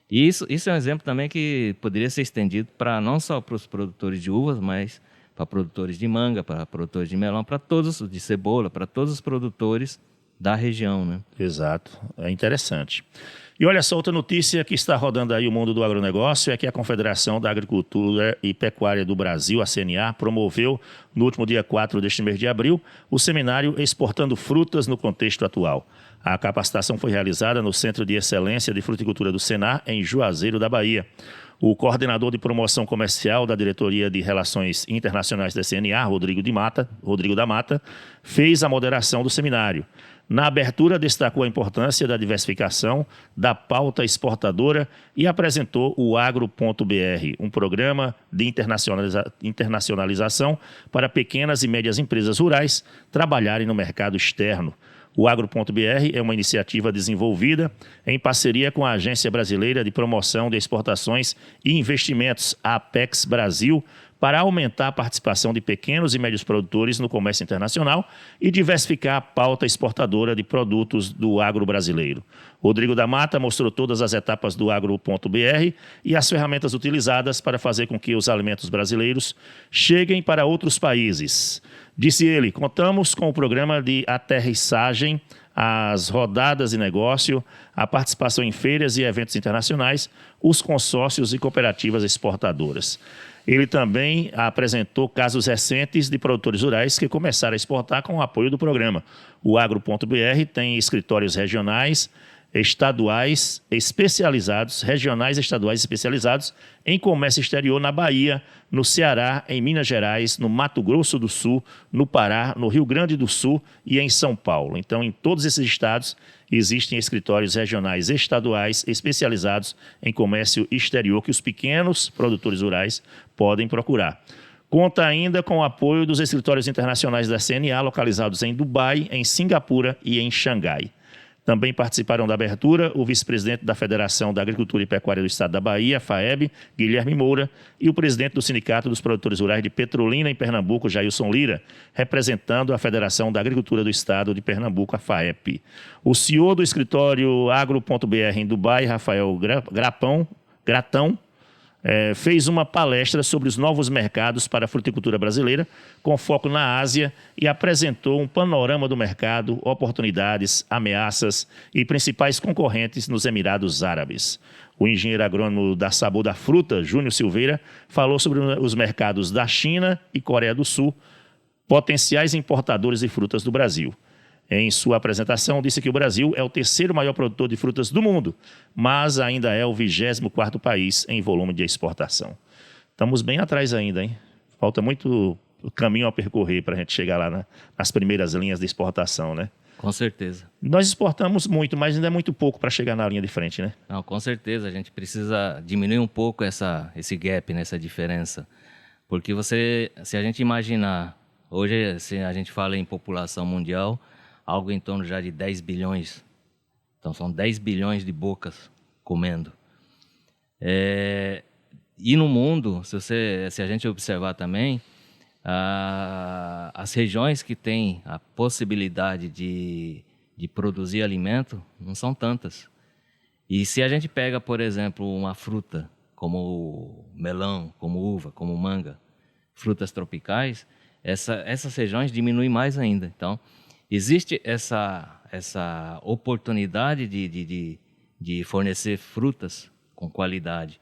Speaker 3: E isso é um exemplo também que poderia ser estendido não só para os produtores de uvas, mas para produtores de manga, para produtores de melão, para todos, de cebola, para todos os produtores da região, né?
Speaker 2: Exato, é interessante. E olha só, outra notícia que está rodando aí o mundo do agronegócio é que a Confederação da Agricultura e Pecuária do Brasil, a CNA, promoveu no último dia 4 deste mês de abril o seminário Exportando Frutas no Contexto Atual. A capacitação foi realizada no Centro de Excelência de Fruticultura do Senar, em Juazeiro da Bahia. O coordenador de promoção comercial da Diretoria de Relações Internacionais da CNA, Rodrigo da Mata, fez a moderação do seminário. Na abertura, destacou a importância da diversificação da pauta exportadora e apresentou o Agro.br, um programa de internacionalização para pequenas e médias empresas rurais trabalharem no mercado externo. O Agro.br é uma iniciativa desenvolvida em parceria com a Agência Brasileira de Promoção de Exportações e Investimentos, a Apex Brasil, para aumentar a participação de pequenos e médios produtores no comércio internacional e diversificar a pauta exportadora de produtos do agro brasileiro. Rodrigo da Mata mostrou todas as etapas do Agro.br e as ferramentas utilizadas para fazer com que os alimentos brasileiros cheguem para outros países. Disse ele, contamos com o programa de aterrissagem, as rodadas de negócio, a participação em feiras e eventos internacionais, os consórcios e cooperativas exportadoras. Ele também apresentou casos recentes de produtores rurais que começaram a exportar com o apoio do programa. O Agro.br tem escritórios regionais, estaduais especializados em comércio exterior na Bahia, no Ceará, em Minas Gerais, no Mato Grosso do Sul, no Pará, no Rio Grande do Sul e em São Paulo. Então, em todos esses estados, existem escritórios regionais estaduais especializados em comércio exterior que os pequenos produtores rurais podem procurar. Conta ainda com o apoio dos escritórios internacionais da CNA, localizados em Dubai, em Singapura e em Xangai. Também participaram da abertura o vice-presidente da Federação da Agricultura e Pecuária do Estado da Bahia, FAEB, Guilherme Moura, e o presidente do Sindicato dos Produtores Rurais de Petrolina, em Pernambuco, Jailson Lira, representando a Federação da Agricultura do Estado de Pernambuco, a FAEP. O CEO do escritório Agro.br em Dubai, Rafael Gratão, fez uma palestra sobre os novos mercados para a fruticultura brasileira, com foco na Ásia, e apresentou um panorama do mercado, oportunidades, ameaças e principais concorrentes nos Emirados Árabes. O engenheiro agrônomo da Sabor da Fruta, Júnior Silveira, falou sobre os mercados da China e Coreia do Sul, potenciais importadores de frutas do Brasil. Em sua apresentação, disse que o Brasil é o terceiro maior produtor de frutas do mundo, mas ainda é o 24º país em volume de exportação. Estamos bem atrás ainda, hein? Falta muito caminho a percorrer para a gente chegar lá nas primeiras linhas de exportação, né?
Speaker 3: Com certeza.
Speaker 2: Nós exportamos muito, mas ainda é muito pouco para chegar na linha de frente, né?
Speaker 3: Não, com certeza. A gente precisa diminuir um pouco esse gap, essa diferença. Porque se a gente imaginar, hoje se a gente fala em população mundial, algo em torno já de 10 bilhões. Então, são 10 bilhões de bocas comendo. E no mundo, se a gente observar também, as regiões que têm a possibilidade de produzir alimento não são tantas. E se a gente pega, por exemplo, uma fruta como melão, como uva, como manga, frutas tropicais, essas regiões diminuem mais ainda. Então, existe essa oportunidade de fornecer frutas com qualidade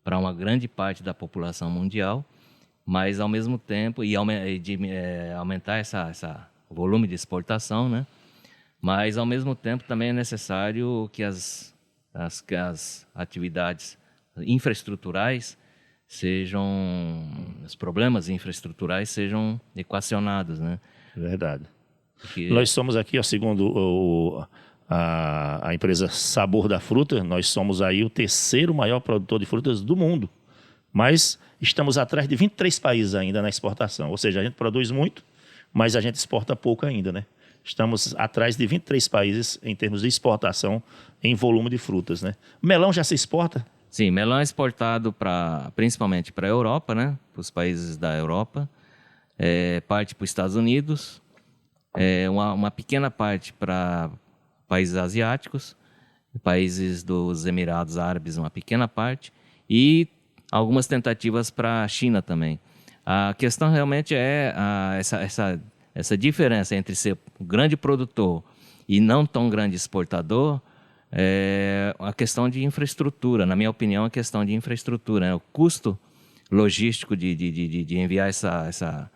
Speaker 3: para uma grande parte da população mundial, mas ao mesmo tempo, aumentar o volume de exportação, né? Mas ao mesmo tempo também é necessário que as atividades infraestruturais os problemas infraestruturais sejam equacionados, né?
Speaker 2: Verdade. Porque nós somos aqui, segundo a empresa Sabor da Fruta, nós somos aí o terceiro maior produtor de frutas do mundo. Mas estamos atrás de 23 países ainda na exportação. Ou seja, a gente produz muito, mas a gente exporta pouco ainda, né? Estamos atrás de 23 países em termos de exportação em volume de frutas, né? Melão já se exporta?
Speaker 3: Sim, melão é exportado principalmente para a Europa, né? Para os países da Europa. Parte para os Estados Unidos. Uma pequena parte para países asiáticos, países dos Emirados Árabes, uma pequena parte, e algumas tentativas para a China também. A questão realmente é essa diferença entre ser um grande produtor e não tão grande exportador, é a questão de infraestrutura. Na minha opinião, é a questão de infraestrutura, né? O custo logístico de enviar essa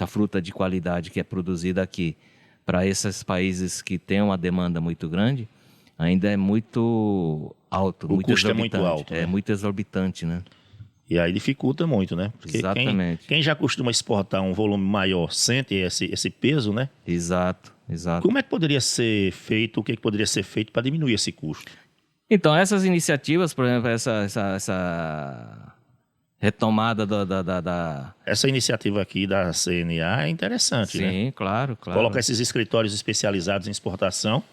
Speaker 3: fruta de qualidade que é produzida aqui para esses países que têm uma demanda muito grande, ainda é muito alto.
Speaker 2: O custo é muito alto.
Speaker 3: É muito exorbitante, né?
Speaker 2: E aí dificulta muito, né? Porque
Speaker 3: Exatamente.
Speaker 2: quem já costuma exportar um volume maior sente esse peso, né?
Speaker 3: Exato.
Speaker 2: Como é que poderia ser feito, o que poderia ser feito para diminuir esse custo?
Speaker 3: Então, essas iniciativas, por exemplo, essa retomada da...
Speaker 2: Essa iniciativa aqui da CNA é interessante, né?
Speaker 3: Sim, claro.
Speaker 2: Colocar esses escritórios especializados em exportação,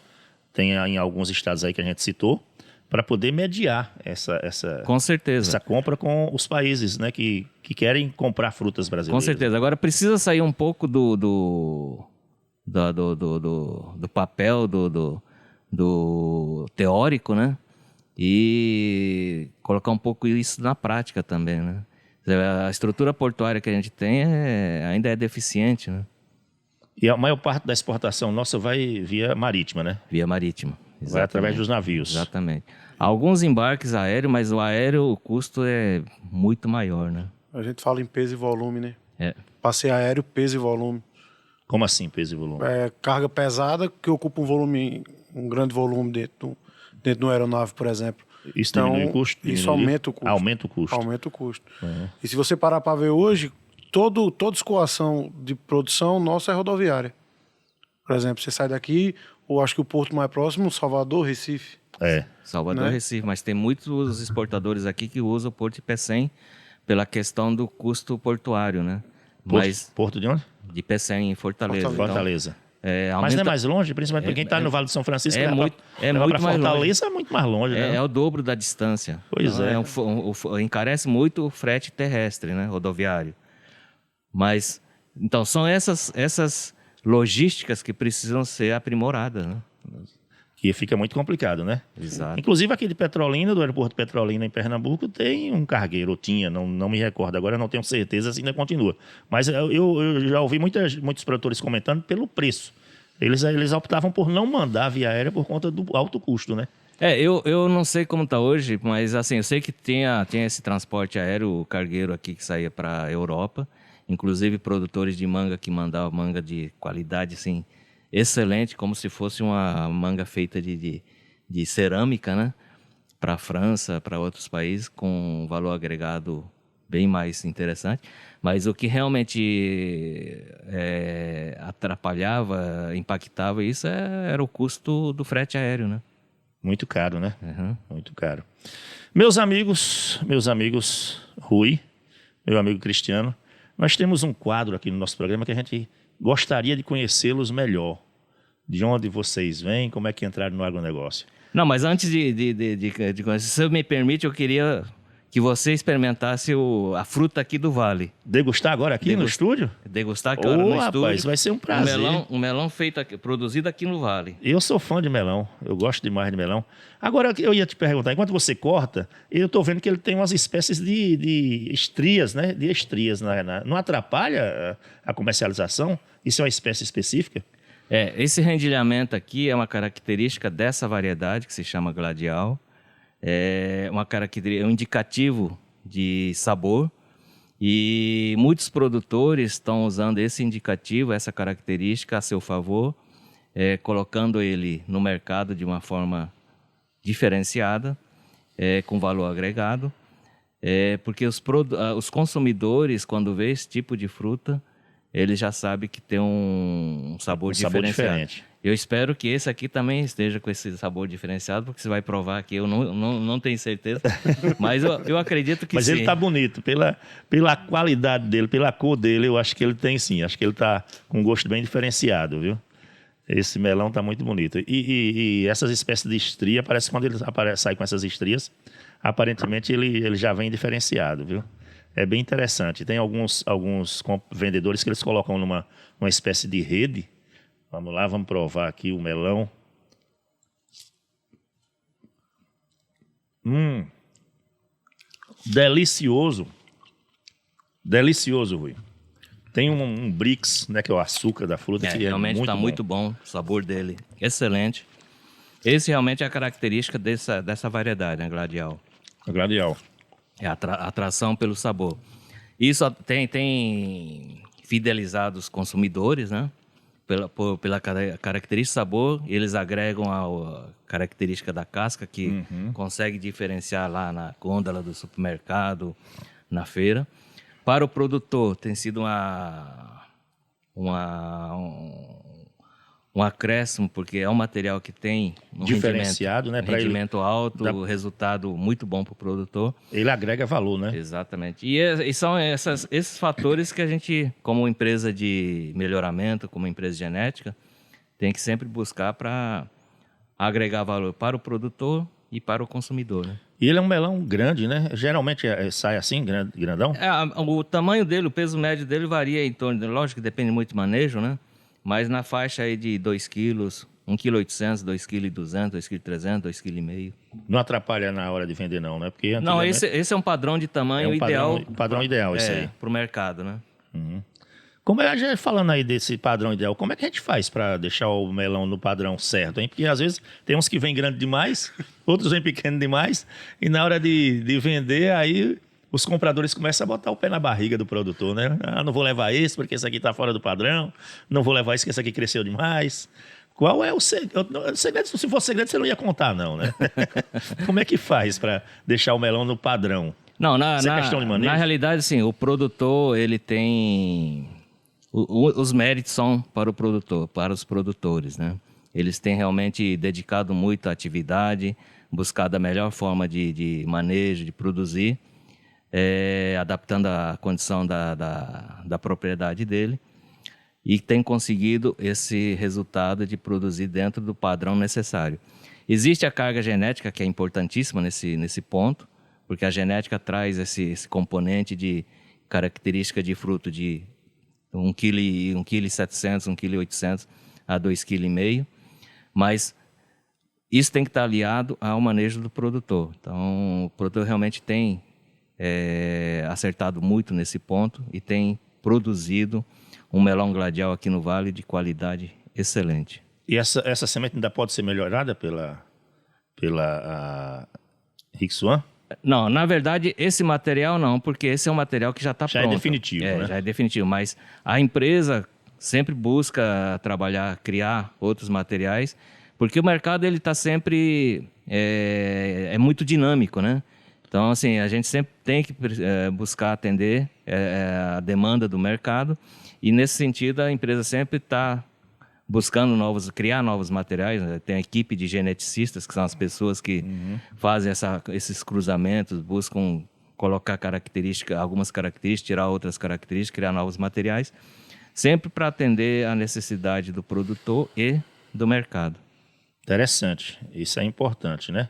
Speaker 2: tem em alguns estados aí que a gente citou, para poder mediar
Speaker 3: Com certeza.
Speaker 2: essa compra com os países, né, que querem comprar frutas brasileiras.
Speaker 3: Com certeza. Agora, precisa sair um pouco do papel do teórico, né? E colocar um pouco isso na prática também, né? A estrutura portuária que a gente tem ainda é deficiente, né?
Speaker 2: E a maior parte da exportação nossa vai via marítima, né?
Speaker 3: Via marítima.
Speaker 2: Vai
Speaker 3: Exatamente.
Speaker 2: através dos navios.
Speaker 3: Exatamente. Alguns embarques aéreos, mas o aéreo, o custo é muito maior, né?
Speaker 4: A gente fala em peso e volume, né?
Speaker 3: É.
Speaker 4: Passeio aéreo, peso e volume.
Speaker 2: Como assim, peso e volume?
Speaker 4: Carga pesada que ocupa um grande volume dentro de uma aeronave, por exemplo.
Speaker 2: Isso diminui o custo?
Speaker 4: Isso aumenta o custo.
Speaker 2: Aumenta o custo.
Speaker 4: Aumenta o custo. E se você parar para ver hoje, toda escoação de produção nossa é rodoviária. Por exemplo, você sai daqui, ou acho que o porto mais próximo, Salvador, Recife.
Speaker 3: Salvador,
Speaker 4: né?
Speaker 3: Recife, mas tem muitos exportadores aqui que usam o Porto de Pecém pela questão do custo portuário, né?
Speaker 2: Porto de onde?
Speaker 3: De Pecém, em Fortaleza.
Speaker 2: Fortaleza.
Speaker 3: Então,
Speaker 2: Mas não é mais longe, principalmente para quem está no Vale do São Francisco.
Speaker 3: muito
Speaker 2: para
Speaker 3: mais
Speaker 2: Fortaleza
Speaker 3: longe.
Speaker 2: é muito mais longe, né?
Speaker 3: É o dobro da distância.
Speaker 2: Pois é.
Speaker 3: Encarece muito o frete terrestre, né? Rodoviário. Mas, então, são essas logísticas que precisam ser aprimoradas, né?
Speaker 2: Que fica muito complicado, né?
Speaker 3: Exato.
Speaker 2: Inclusive aqui de Petrolina, do aeroporto de Petrolina em Pernambuco, tem um cargueiro, ou tinha, não me recordo agora, não tenho certeza se ainda continua. Mas eu já ouvi muitos produtores comentando pelo preço. Eles optavam por não mandar via aérea por conta do alto custo, né?
Speaker 3: Eu não sei como está hoje, mas assim, eu sei que tinha esse transporte aéreo, o cargueiro aqui que saía para a Europa, inclusive produtores de manga que mandavam manga de qualidade, assim, excelente, como se fosse uma manga feita de cerâmica, né? Para a França, para outros países, com um valor agregado bem mais interessante. Mas o que realmente atrapalhava, impactava isso era o custo do frete aéreo, né?
Speaker 2: Muito caro, né?
Speaker 3: Uhum.
Speaker 2: Muito caro. Meus amigos, Rui, meu amigo Cristiano, nós temos um quadro aqui no nosso programa que a gente gostaria de conhecê-los melhor. De onde vocês vêm, como é que entraram no agronegócio.
Speaker 3: Não, mas antes de conhecer, se você me permite, eu queria que você experimentasse a fruta aqui do Vale.
Speaker 2: Degustar agora aqui no estúdio?
Speaker 3: Degustar agora no estúdio.
Speaker 2: Rapaz, vai ser um prazer.
Speaker 3: Um melão feito aqui, produzido aqui no Vale.
Speaker 2: Eu sou fã de melão, eu gosto demais de melão. Agora, eu ia te perguntar, enquanto você corta, eu estou vendo que ele tem umas espécies de estrias, né? De estrias. Não atrapalha a comercialização? Isso é uma espécie específica?
Speaker 3: Esse rendilhamento aqui é uma característica dessa variedade que se chama gladial. É um indicativo de sabor e muitos produtores estão usando esse indicativo, essa característica a seu favor, colocando ele no mercado de uma forma diferenciada, com valor agregado, porque os consumidores, quando vê esse tipo de fruta, ele já sabe que tem um sabor diferente. Eu espero que esse aqui também esteja com esse sabor diferenciado, porque você vai provar aqui, eu não tenho certeza, mas eu acredito que
Speaker 2: mas sim. Mas ele está bonito, pela qualidade dele, pela cor dele, eu acho que ele tem sim, acho que ele está com um gosto bem diferenciado, viu? Esse melão está muito bonito. E essas espécies de estria, parece que quando ele sai com essas estrias, aparentemente ele já vem diferenciado, viu? É bem interessante. Tem alguns vendedores que eles colocam numa espécie de rede. Vamos lá, vamos provar aqui o melão. Delicioso. Delicioso, Rui. Tem um brix, né, que é o açúcar da fruta. Que
Speaker 3: realmente está muito bom o sabor dele. Excelente. Esse realmente é a característica dessa variedade, né, gladial.
Speaker 2: A gladial.
Speaker 3: É a atração pelo sabor. Isso tem fidelizado os consumidores, né? Pela característica de sabor, eles agregam a característica da casca, que consegue diferenciar lá na gôndola do supermercado, na feira. Para o produtor, tem sido um acréscimo, porque é um material que tem um
Speaker 2: diferenciado, né?
Speaker 3: Rendimento alto, resultado muito bom para o produtor.
Speaker 2: Ele agrega valor, né?
Speaker 3: Exatamente. E são esses fatores que a gente, como empresa de melhoramento, como empresa de genética, tem que sempre buscar para agregar valor para o produtor e para o consumidor, né?
Speaker 2: E ele é um melão grande, né? Geralmente sai assim, grandão?
Speaker 3: O tamanho dele, o peso médio dele varia em torno, lógico que depende muito do manejo, né? Mas na faixa aí de 2 quilos, 1,8 kg, 2,2 kg, 2,3 kg, 2,5 kg.
Speaker 2: Não atrapalha na hora de vender não, né? Porque
Speaker 3: não, esse é um padrão de tamanho ideal.
Speaker 2: Padrão ideal, isso aí.
Speaker 3: Para o mercado, né?
Speaker 2: Uhum. Falando aí desse padrão ideal, como é que a gente faz para deixar o melão no padrão certo, hein? Porque às vezes tem uns que vêm grande demais, outros vêm pequeno demais, e na hora de vender, aí os compradores começam a botar o pé na barriga do produtor, né? Ah, não vou levar esse porque esse aqui está fora do padrão, não vou levar esse porque esse aqui cresceu demais. Qual é o segredo? Se fosse segredo, você não ia contar, não, né? Como é que faz para deixar o melão no padrão?
Speaker 3: Não,
Speaker 2: questão de manejo?
Speaker 3: Na realidade, sim, o produtor, ele tem... Os méritos são para o produtor, para os produtores, né? Eles têm realmente dedicado muito à atividade, buscado a melhor forma de manejo, de produzir, adaptando a condição da propriedade dele, e tem conseguido esse resultado de produzir dentro do padrão necessário. Existe a carga genética, que é importantíssima nesse ponto, porque a genética traz esse componente de característica de fruto de 1,7 kg, 1,8 kg a 2,5 kg, mas isso tem que estar aliado ao manejo do produtor. Então, o produtor realmente tem acertado muito nesse ponto e tem produzido um melão gladial aqui no Vale de qualidade excelente.
Speaker 2: E essa semente ainda pode ser melhorada pela Rixuan?
Speaker 3: Não, na verdade, esse material não, porque esse é um material que já está pronto.
Speaker 2: Já é definitivo, né?
Speaker 3: Já é definitivo, mas a empresa sempre busca criar outros materiais, porque o mercado ele está sempre muito dinâmico, né? Então, assim, a gente sempre tem que buscar atender a demanda do mercado, e nesse sentido a empresa sempre está buscando criar novos materiais, né? Tem a equipe de geneticistas, que são as pessoas que fazem esses cruzamentos, buscam colocar algumas características, tirar outras características, criar novos materiais, sempre para atender a necessidade do produtor e do mercado.
Speaker 2: Interessante, isso é importante, né?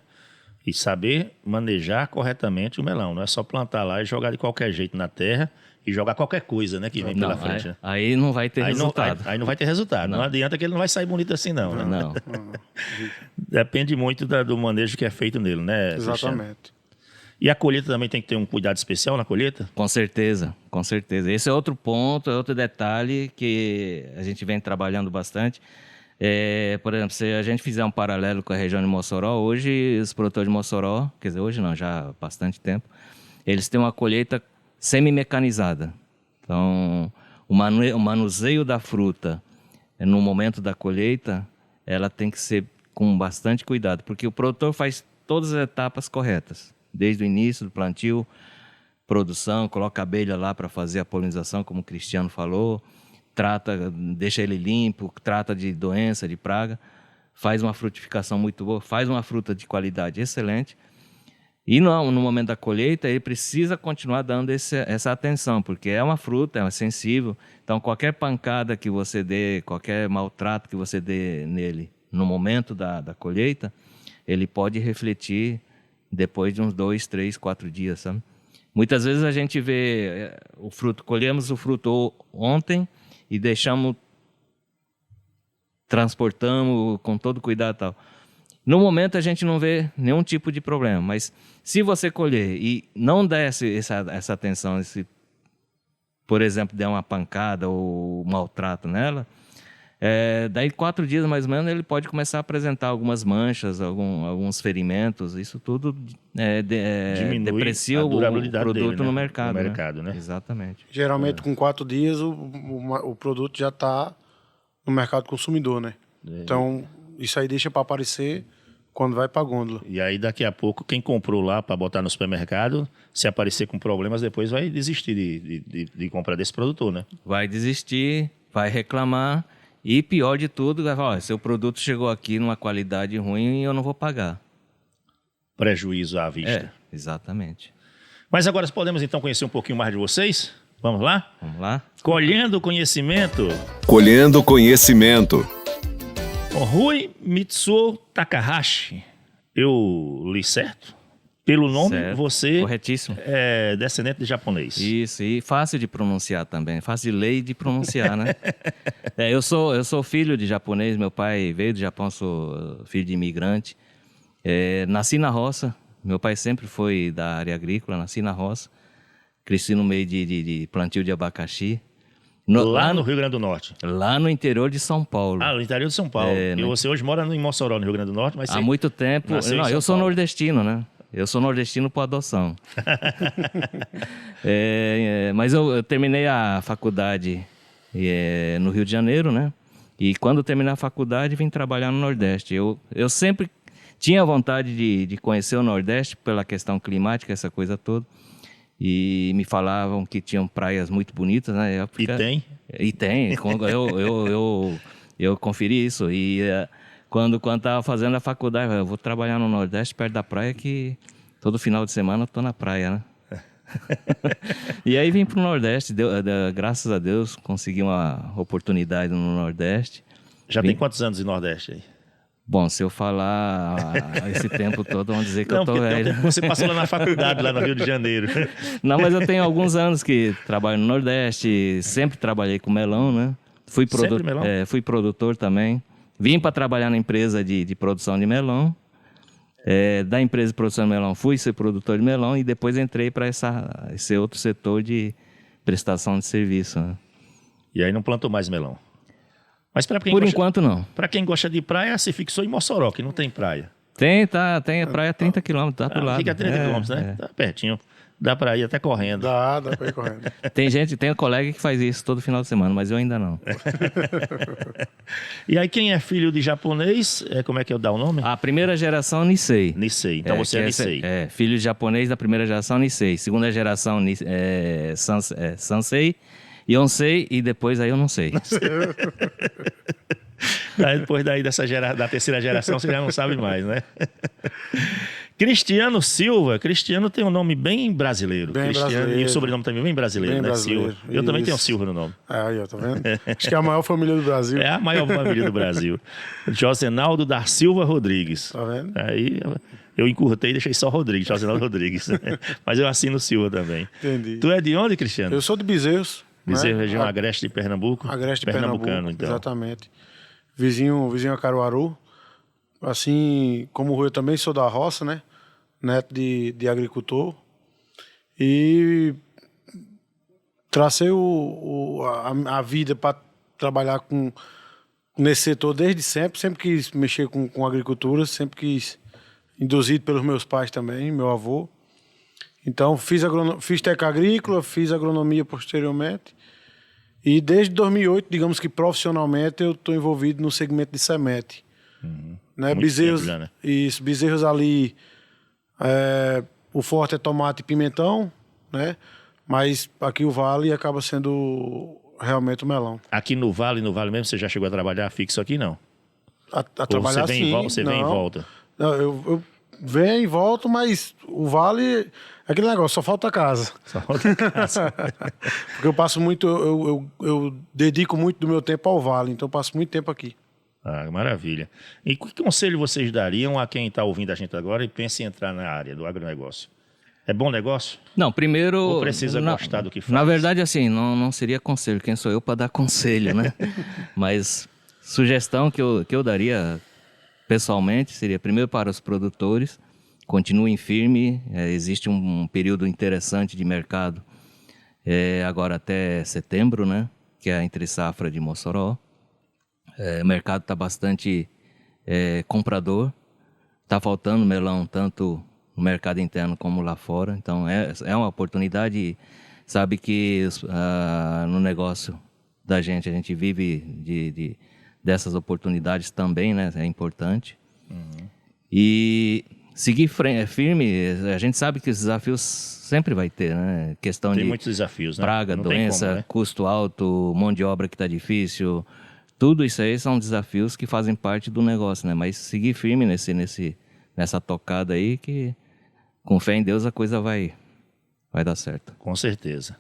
Speaker 2: E saber manejar corretamente o melão, não é só plantar lá e jogar de qualquer jeito na terra e jogar qualquer coisa, né, que vem pela frente. Né?
Speaker 3: Aí não vai ter resultado.
Speaker 2: Aí não vai ter resultado. Não adianta que ele não vai sair bonito assim, não. Né?
Speaker 3: Não.
Speaker 2: Depende muito do manejo que é feito nele, né?
Speaker 4: Exatamente.
Speaker 2: Cristiano? E a colheita também tem que ter um cuidado especial na colheita?
Speaker 3: Com certeza, com certeza. Esse é outro ponto, é outro detalhe que a gente vem trabalhando bastante. Por exemplo, se a gente fizer um paralelo com a região de Mossoró, hoje os produtores de Mossoró, quer dizer, hoje não, já há bastante tempo, eles têm uma colheita semi-mecanizada. Então, o manuseio da fruta no momento da colheita, ela tem que ser com bastante cuidado, porque o produtor faz todas as etapas corretas, desde o início do plantio, produção, coloca a abelha lá para fazer a polinização, como o Cristiano falou, deixa ele limpo, trata de doença, de praga, faz uma frutificação muito boa, faz uma fruta de qualidade excelente. E no momento da colheita, ele precisa continuar dando essa atenção, porque é uma fruta, é sensível. Então, qualquer pancada que você dê, qualquer maltrato que você dê nele no momento da colheita, ele pode refletir depois de uns 2, 3, 4 dias, sabe? Muitas vezes a gente vê colhemos o fruto ontem, e transportamos com todo cuidado e tal. No momento a gente não vê nenhum tipo de problema, mas se você colher e não der essa atenção, por exemplo, der uma pancada ou maltrato nela, daí 4 dias mais ou menos ele pode começar a apresentar algumas manchas, alguns ferimentos, isso tudo deprecia o produto dele, né? no mercado. Né? Exatamente.
Speaker 4: Geralmente com 4 dias o produto já está no mercado consumidor, né? Então isso aí deixa para aparecer quando vai para a gôndola.
Speaker 2: E aí, daqui a pouco, quem comprou lá para botar no supermercado, se aparecer com problemas, depois vai desistir de comprar desse produtor, né?
Speaker 3: Vai desistir, vai reclamar e, pior de tudo, vai falar, seu produto chegou aqui numa qualidade ruim e eu não vou pagar.
Speaker 2: Prejuízo à vista.
Speaker 3: Exatamente.
Speaker 2: Mas agora podemos, então, conhecer um pouquinho mais de vocês? Vamos lá?
Speaker 3: Vamos lá?
Speaker 2: Colhendo conhecimento.
Speaker 1: Colhendo conhecimento.
Speaker 2: Rui Mitsuo Takahashi. Eu li certo? Pelo nome,
Speaker 3: Certo.
Speaker 2: você
Speaker 3: Corretíssimo.
Speaker 2: é descendente de japonês.
Speaker 3: Isso, e fácil de pronunciar também. Fácil de ler e de pronunciar, né? Eu sou filho de japonês, meu pai veio do Japão, sou filho de imigrante. Nasci na roça, meu pai sempre foi da área agrícola, nasci na roça. Cresci no meio de plantio de abacaxi.
Speaker 2: Lá no Rio Grande do Norte.
Speaker 3: Lá no interior de São Paulo.
Speaker 2: Ah, no interior de São Paulo. E você hoje mora em Mossoró, no Rio Grande do Norte, mas
Speaker 3: Há muito tempo.
Speaker 2: nasceu em
Speaker 3: Não,
Speaker 2: São
Speaker 3: eu sou
Speaker 2: Paulo.
Speaker 3: nordestino, né? Eu sou nordestino por adoção. Mas eu terminei a faculdade no Rio de Janeiro, né? E quando eu terminei a faculdade, vim trabalhar no Nordeste. Eu sempre tinha vontade de conhecer o Nordeste pela questão climática, essa coisa toda. E me falavam que tinham praias muito bonitas na época.
Speaker 2: E tem?
Speaker 3: E tem. Eu conferi isso. E quando estava fazendo a faculdade, eu vou trabalhar no Nordeste, perto da praia, que todo final de semana eu tô na praia, né? E aí vim pro Nordeste, graças a Deus, consegui uma oportunidade no Nordeste.
Speaker 2: Já tem quantos anos em Nordeste aí?
Speaker 3: Bom, se eu falar esse tempo todo, vão dizer que eu tô
Speaker 2: porque tem um
Speaker 3: velho.
Speaker 2: tempo que você passou lá na faculdade, lá no Rio de Janeiro.
Speaker 3: Não, mas eu tenho alguns anos que trabalho no Nordeste, sempre trabalhei com melão, né? Fui
Speaker 2: melão?
Speaker 3: fui produtor também. Vim para trabalhar na empresa de produção de melão. Da empresa de produção de melão, fui ser produtor de melão e depois entrei para esse outro setor de prestação de serviço, né?
Speaker 2: E aí não plantou mais melão. Mas
Speaker 3: Por enquanto, não.
Speaker 2: Para quem gosta de praia, se fixou em Mossoró, que não tem praia.
Speaker 3: Tem a praia a 30 quilômetros, tá pro lado.
Speaker 2: Fica a 30 quilômetros, né? Tá pertinho. Dá para ir até correndo.
Speaker 4: Dá pra ir correndo.
Speaker 3: Tem um colega que faz isso todo final de semana, mas eu ainda não.
Speaker 2: E aí quem é filho de japonês, como é que eu dou o nome?
Speaker 3: A primeira geração, Nisei.
Speaker 2: Nisei. Então você é Nisei.
Speaker 3: Filho de japonês da primeira geração, Nisei. Segunda geração, Sansei. Yonsei e depois aí eu não sei.
Speaker 2: Aí depois daí da terceira geração você já não sabe mais, né? Cristiano Silva. Cristiano tem um nome bem brasileiro.
Speaker 4: Bem
Speaker 2: Cristiano,
Speaker 4: brasileiro.
Speaker 2: E o sobrenome também bem brasileiro,
Speaker 4: Bem
Speaker 2: né?
Speaker 4: brasileiro.
Speaker 2: Silva. Eu também
Speaker 4: Isso.
Speaker 2: tenho Silva no nome.
Speaker 4: Aí, ó, tá vendo? Acho que é a maior família do Brasil.
Speaker 2: É a maior família do Brasil. Josenaldo da Silva Rodrigues.
Speaker 4: Tá vendo?
Speaker 2: Aí eu encurtei e deixei só Rodrigues, Josenaldo Rodrigues. Mas eu assino Silva também.
Speaker 4: Entendi.
Speaker 2: Tu é de onde, Cristiano?
Speaker 4: Eu sou de Bezerros.
Speaker 2: Bezerros,
Speaker 4: né?
Speaker 2: região Agreste de Pernambuco?
Speaker 4: Agreste de
Speaker 2: Pernambucano,
Speaker 4: Pernambuco,
Speaker 2: então.
Speaker 4: exatamente. Vizinho a Caruaru. Assim como o Rui, eu também sou da roça, né? Neto de agricultor. E tracei a vida para trabalhar nesse setor desde sempre. Sempre quis mexer com agricultura, sempre quis, induzido pelos meus pais também, meu avô. Então, fiz técnica agrícola, fiz agronomia posteriormente. E desde 2008, digamos que profissionalmente, eu estou envolvido no segmento de semente. Né?
Speaker 2: Muito
Speaker 4: Bezerros,
Speaker 2: tempo já, né?
Speaker 4: Isso, bezerros ali, o forte é tomate e pimentão, né? Mas aqui o vale acaba sendo realmente o melão.
Speaker 2: Aqui no Vale mesmo, você já chegou a trabalhar fixo aqui, não?
Speaker 4: A
Speaker 2: Ou
Speaker 4: trabalhar
Speaker 2: você vem,
Speaker 4: sim.
Speaker 2: você vem e volta?
Speaker 4: Não, eu venho e volto, mas o vale... É aquele negócio, só falta a casa.
Speaker 2: Só volta em casa.
Speaker 4: Porque eu passo muito... Eu dedico muito do meu tempo ao vale, então eu passo muito tempo aqui.
Speaker 2: Ah, maravilha. E que conselho vocês dariam a quem está ouvindo a gente agora e pensa em entrar na área do agronegócio? É bom negócio?
Speaker 3: Não, primeiro...
Speaker 2: Ou precisa gostar do que faz?
Speaker 3: Na verdade, assim, não seria conselho. Quem sou eu para dar conselho, né? Mas sugestão que eu daria pessoalmente seria, primeiro, para os produtores, continuem firme. Existe um período interessante de mercado agora até setembro, né? Que é a entre safra de Mossoró. O mercado está bastante comprador. Está faltando melão tanto no mercado interno como lá fora. Então, é uma oportunidade. Sabe que no negócio da gente, a gente vive dessas oportunidades também, né? É importante. E seguir firme, a gente sabe que os desafios sempre vai ter, né? Questão
Speaker 2: Tem
Speaker 3: de
Speaker 2: muitos desafios, né?
Speaker 3: praga,
Speaker 2: Não tem
Speaker 3: doença,
Speaker 2: como, né?
Speaker 3: custo alto, mão de obra que está difícil. Tudo isso aí são desafios que fazem parte do negócio, né? Mas seguir firme nessa tocada aí, que com fé em Deus a coisa vai dar certo.
Speaker 2: Com certeza.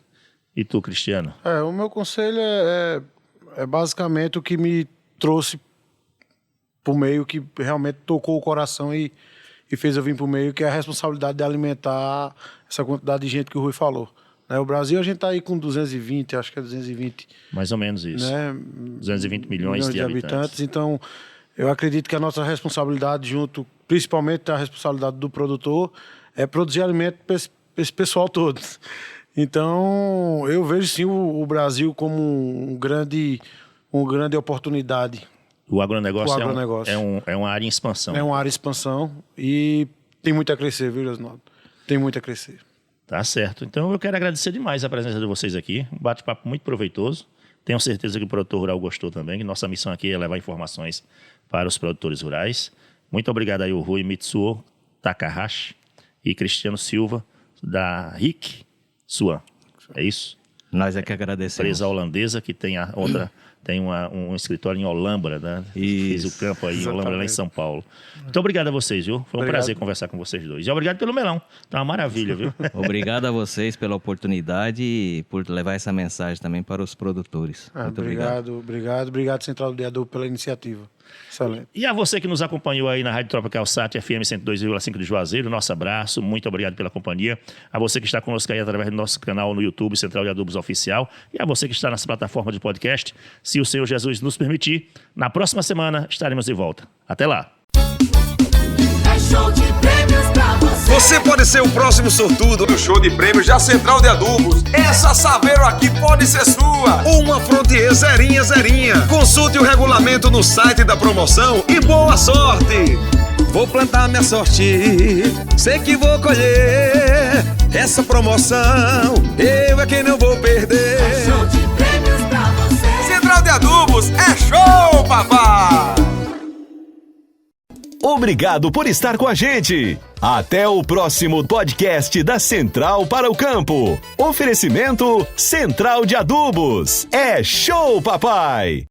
Speaker 2: E tu, Cristiano?
Speaker 4: O meu conselho é basicamente o que me trouxe pro meio, que realmente tocou o coração e fez eu vir pro meio, que é a responsabilidade de alimentar essa quantidade de gente que o Rui falou. O Brasil, a gente tá aí com 220, acho que é 220.
Speaker 2: Mais ou menos isso.
Speaker 4: Né?
Speaker 2: 220 milhões de habitantes.
Speaker 4: Então, eu acredito que a nossa responsabilidade junto, principalmente a responsabilidade do produtor, é produzir alimento para esse pessoal todo. Então, eu vejo sim o Brasil como uma grande oportunidade.
Speaker 2: O agronegócio,
Speaker 4: agronegócio.
Speaker 2: É uma área em expansão.
Speaker 4: É uma área em expansão e tem muito a crescer, viu, Osnaldo? Tem muito a crescer.
Speaker 2: Tá certo. Então eu quero agradecer demais a presença de vocês aqui. Um bate-papo muito proveitoso. Tenho certeza que o produtor rural gostou também, que nossa missão aqui é levar informações para os produtores rurais. Muito obrigado aí ao Rui Mitsuo Takahashi e Cristiano Silva, da RIC Suan. É isso?
Speaker 3: Nós é que agradecemos.
Speaker 2: Empresa holandesa que tem um escritório em Olambra, né? Fiz o campo aí em Olambra, lá em São Paulo. Muito obrigado a vocês, viu? Foi um prazer conversar com vocês dois. E obrigado pelo melão. Tá uma maravilha, viu?
Speaker 3: Obrigado a vocês pela oportunidade e por levar essa mensagem também para os produtores. Muito
Speaker 4: Obrigado, Central de Adubo, pela iniciativa. Excelente.
Speaker 2: E a você que nos acompanhou aí na Rádio Tropical Sat FM 102,5 de Juazeiro, nosso abraço, muito obrigado pela companhia. A você que está conosco aí através do nosso canal no YouTube, Central de Adubos Oficial, e a você que está nas plataformas de podcast, se o Senhor Jesus nos permitir, na próxima semana estaremos de volta. Até lá!
Speaker 5: É show de prêmios pra você.
Speaker 6: Você pode ser o próximo sortudo do show de prêmios da Central de Adubos. Essa Saveiro aqui pode ser sua. Uma Frontier zerinha. Consulte o regulamento no site da promoção e boa sorte. Vou plantar minha sorte, sei que vou colher. Essa promoção, eu é quem não vou perder.
Speaker 5: É show de prêmios pra você.
Speaker 6: Central de Adubos é show, papai!
Speaker 1: Obrigado por estar com a gente. Até o próximo podcast da Central para o Campo. Oferecimento Central de Adubos. É show, papai!